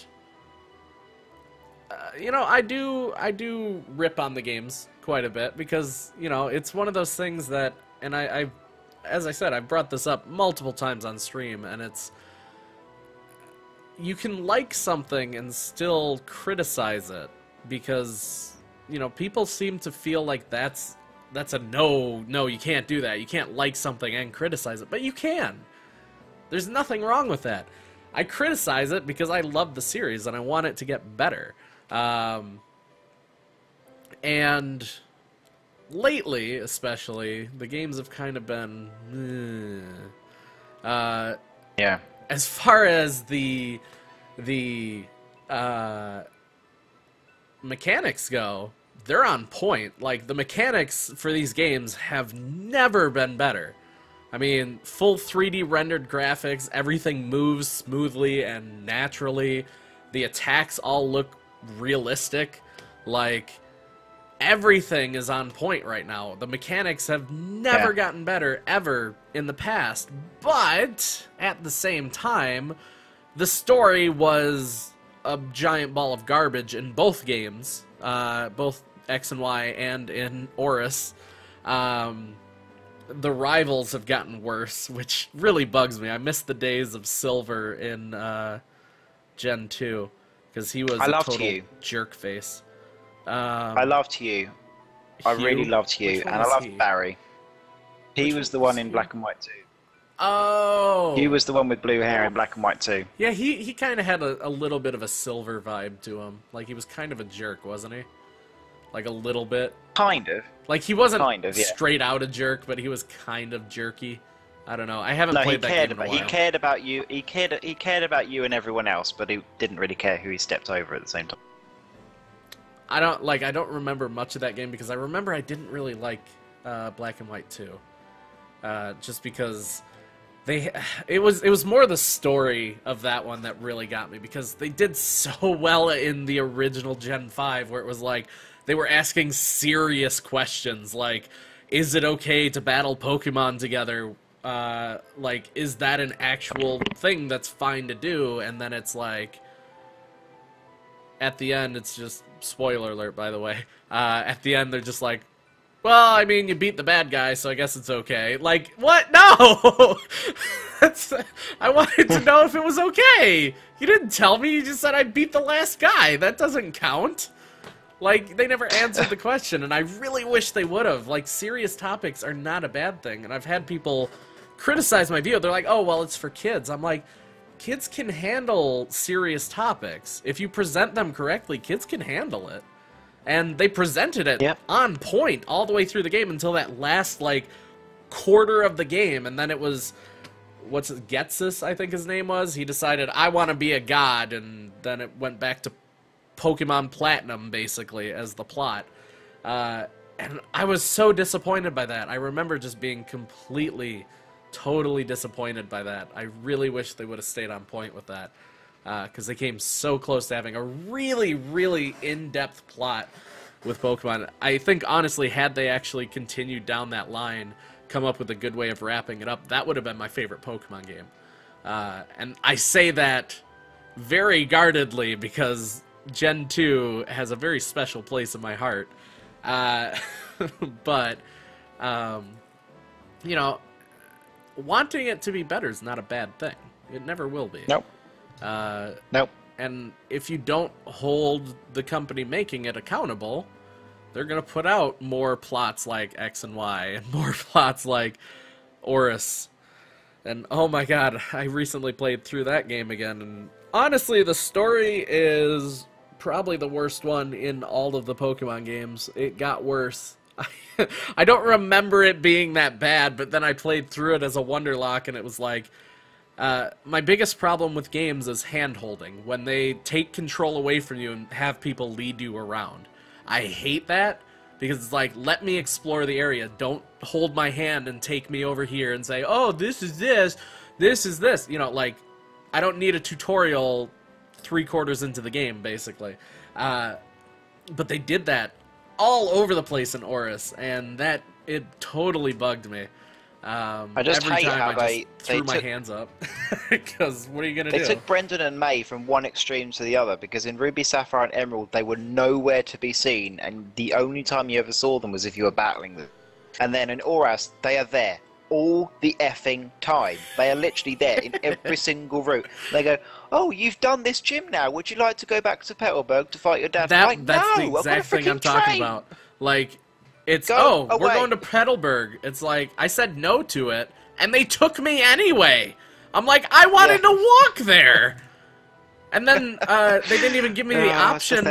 you know, I do rip on the games quite a bit because, you know, it's one of those things that, and I as I said, I've brought this up multiple times on stream, and it's, you can like something and still criticize it because, you know, people seem to feel like that's a no, you can't do that. You can't like something and criticize it, but you can. There's nothing wrong with that. I criticize it because I love the series and I want it to get better. And lately, especially, the games have kind of been... yeah. As far as the mechanics go, they're on point. Like, the mechanics for these games have never been better. I mean, full 3D rendered graphics, everything moves smoothly and naturally. The attacks all look realistic. Like, everything is on point right now. The mechanics have never gotten better, ever, in the past. But, at the same time, the story was a giant ball of garbage in both games. Both X and Y and in Oris. The rivals have gotten worse, which really bugs me. I miss the days of Silver in Gen 2, because he was a total jerk face. I loved Hugh. I really loved Hugh, and I loved Barry. He was the one in Black and White too. Oh! He was the one with blue hair in Black and White too. Yeah, he kind of had a little bit of a Silver vibe to him. Like, he was kind of a jerk, wasn't he? Like, a little bit. Kind of. Like, he wasn't straight out a jerk, but he was kind of jerky. I don't know. I haven't played that game in a while. He cared about you. He cared about you and everyone else, but he didn't really care who he stepped over at the same time. I don't remember much of that game because I remember I didn't really like Black and White 2. Just because it was more the story of that one that really got me, because they did so well in the original Gen 5 where it was like they were asking serious questions like, is it okay to battle Pokemon together? Like, is that an actual thing that's fine to do? And then it's like, at the end, it's just, spoiler alert, by the way, at the end, they're just like, well, I mean, you beat the bad guy, so I guess it's okay. Like, what? No! I wanted to know if it was okay. You didn't tell me, you just said I beat the last guy. That doesn't count. Like, they never answered the question, and I really wish they would have. Like, serious topics are not a bad thing, and I've had people criticize my video. They're like, oh, well, it's for kids. I'm like, kids can handle serious topics. If you present them correctly, kids can handle it. And they presented it on point all the way through the game until that last, like, quarter of the game. And then it was, Getsus, I think his name was. He decided, I want to be a god. And then it went back to Pokemon Platinum, basically, as the plot. And I was so disappointed by that. I remember just being completely, totally disappointed by that. I really wish they would have stayed on point with that. Because they came so close to having a really, really in-depth plot with Pokemon. I think, honestly, had they actually continued down that line, come up with a good way of wrapping it up, that would have been my favorite Pokemon game. And I say that very guardedly because Gen 2 has a very special place in my heart. But, you know, wanting it to be better is not a bad thing. It never will be. Nope. Nope. And if you don't hold the company making it accountable, they're going to put out more plots like X and Y and more plots like Oris. And oh my god, I recently played through that game again, and honestly, the story is probably the worst one in all of the Pokemon games. It got worse. I don't remember it being that bad, but then I played through it as a Wonderlock, and it was like, my biggest problem with games is hand-holding, when they take control away from you and have people lead you around. I hate that, because it's like, let me explore the area. Don't hold my hand and take me over here and say, oh, this is this is this. You know, like, I don't need a tutorial 3/4 into the game, basically. But they did that all over the place in Oris, and it totally bugged me. I just every hate time how I just threw my hands up. Because what are you going to do? They took Brendan and May from one extreme to the other, because in Ruby, Sapphire and Emerald they were nowhere to be seen, and the only time you ever saw them was if you were battling them. And then in Oras, they are there all the effing time. They are literally there in every single route. They go, oh, you've done this gym now, would you like to go back to Petalburg to fight your dad? That's no, the exact thing I'm talking about. Like, it's, we're going to Petalburg. It's like, I said no to it, and they took me anyway. I'm like, I wanted to walk there. And then they didn't even give me the option.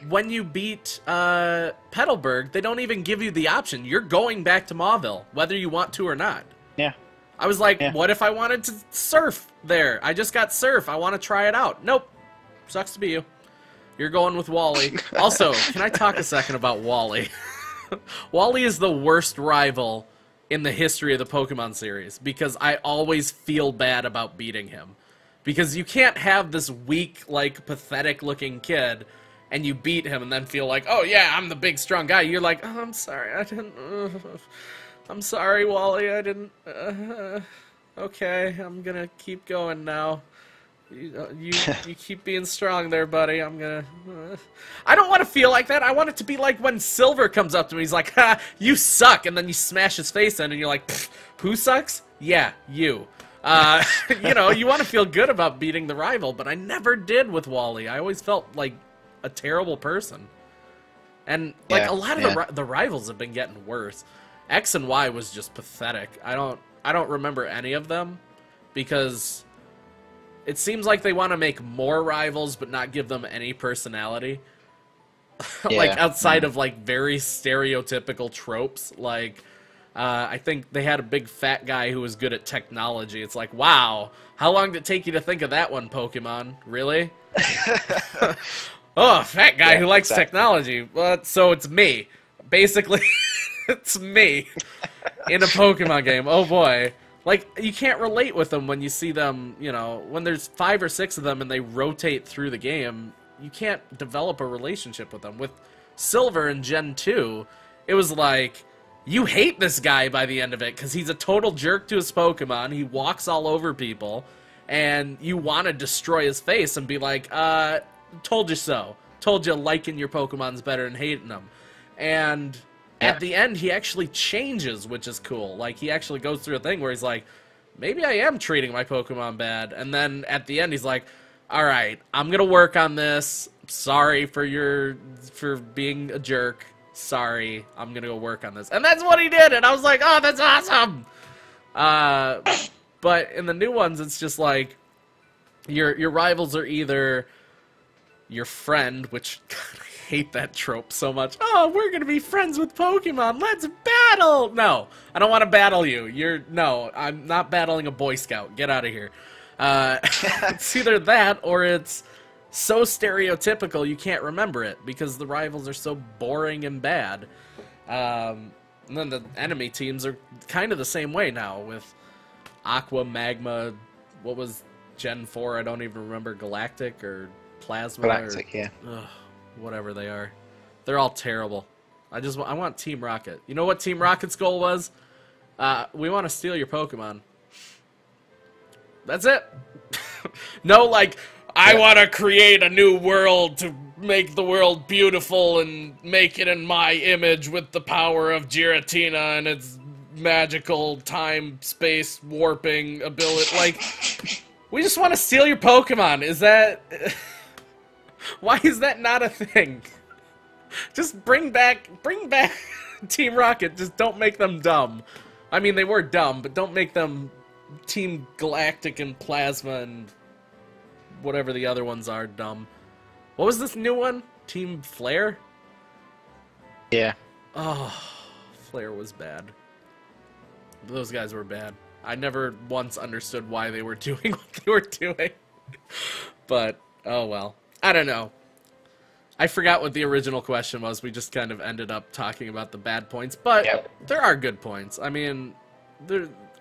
When you beat Petalburg, they don't even give you the option. You're going back to Mauville, whether you want to or not. Yeah. I was like, what if I wanted to surf there? I just got surf. I want to try it out. Nope. Sucks to be you. You're going with Wally. Also, can I talk a second about Wally? Wally is the worst rival in the history of the Pokemon series, because I always feel bad about beating him. Because you can't have this weak, like, pathetic-looking kid, and you beat him and then feel like, oh yeah, I'm the big, strong guy. You're like, oh, I'm sorry, I didn't... I'm sorry, Wally, I didn't... okay, I'm gonna keep going now. You keep being strong there, buddy. I'm gonna... I don't want to feel like that. I want it to be like when Silver comes up to me. He's like, ha, you suck. And then you smash his face in, and you're like, who sucks? Yeah, you. You know, you want to feel good about beating the rival, but I never did with Wally. I always felt like a terrible person. And, like, a lot of the rivals have been getting worse. X and Y was just pathetic. I don't remember any of them, because... it seems like they want to make more rivals, but not give them any personality. Like, outside of, like, very stereotypical tropes. Like, I think they had a big fat guy who was good at technology. It's like, wow, how long did it take you to think of that one, Pokemon? Really? Oh, a fat guy who likes technology. Well, so it's me. Basically, it's me in a Pokemon game. Oh, boy. Like, you can't relate with them when you see them, you know, when there's 5 or 6 of them and they rotate through the game, you can't develop a relationship with them. With Silver in Gen 2, it was like, you hate this guy by the end of it because he's a total jerk to his Pokemon, he walks all over people, and you want to destroy his face and be like, told you so. Told you liking your Pokemon's better than hating them. And... at the end, he actually changes, which is cool. Like, he actually goes through a thing where he's like, maybe I am treating my Pokemon bad. And then at the end, he's like, all right, I'm going to work on this. Sorry for being a jerk. Sorry, I'm going to go work on this. And that's what he did. And I was like, oh, that's awesome. But in the new ones, it's just like, your rivals are either your friend, which God, I hate that trope so much. Oh, we're gonna be friends with Pokemon. Let's battle. No, I don't want to battle you. No, I'm not battling a Boy Scout. Get out of here. It's either that or it's so stereotypical you can't remember it because the rivals are so boring and bad. And then the enemy teams are kind of the same way now with Aqua, Magma, what was Gen 4? I don't even remember. Galactic or Plasma? Galactic, yeah. Whatever they are. They're all terrible. I want Team Rocket. You know what Team Rocket's goal was? We want to steal your Pokemon. That's it. No, like, I want to create a new world to make the world beautiful and make it in my image with the power of Giratina and its magical time-space warping ability. Like, we just want to steal your Pokemon. Is that... Why is that not a thing? Just bring back Team Rocket. Just don't make them dumb. I mean, they were dumb, but don't make them Team Galactic and Plasma and whatever the other ones are dumb. What was this new one? Team Flare? Yeah. Oh, Flare was bad. Those guys were bad. I never once understood why they were doing what they were doing. But, oh well. I don't know. I forgot what the original question was. We just kind of ended up talking about the bad points. But there are good points. I mean,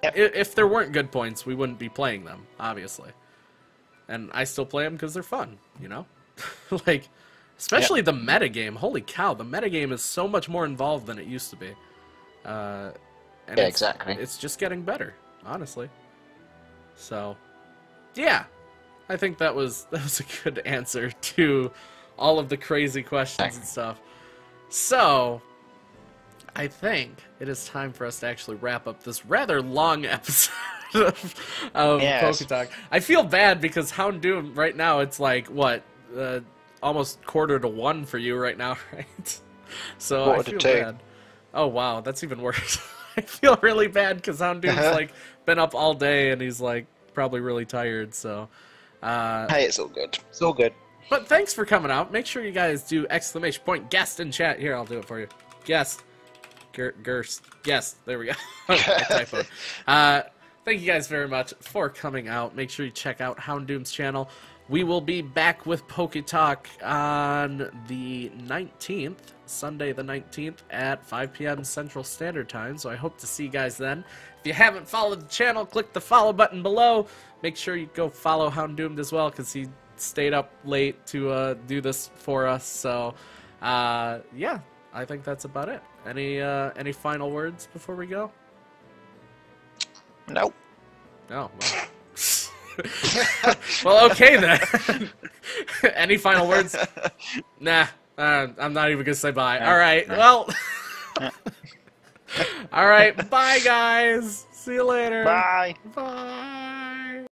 if there weren't good points, we wouldn't be playing them, obviously. And I still play them because they're fun, you know? Like, especially the metagame. Holy cow, the metagame is so much more involved than it used to be. And exactly. It's just getting better, honestly. So, yeah. I think that was a good answer to all of the crazy questions and stuff. So, I think it is time for us to actually wrap up this rather long episode of PokéTalk. I feel bad because Houndoom right now, it's like, what, almost 1:45 for you right now, right? So I feel bad. Oh, wow, that's even worse. I feel really bad because Houndoom's like been up all day and he's like probably really tired, so... hey, it's all good. It's all good. But thanks for coming out. Make sure you guys do !guest in chat. Here, I'll do it for you. Guest. Gerst. Guest. There we go. Typo. Thank you guys very much for coming out. Make sure you check out Houndoom's channel. We will be back with PokéTalk on the 19th, Sunday the 19th at 5 p.m. Central Standard Time, so I hope to see you guys then. If you haven't followed the channel, click the follow button below. Make sure you go follow Houndoomed as well, because he stayed up late to do this for us, so yeah, I think that's about it. Any final words before we go? Nope. Oh, well. Well, okay then. Any final words? Nah, I'm not even gonna say bye. All right, well. All right, bye guys. See you later. Bye. Bye.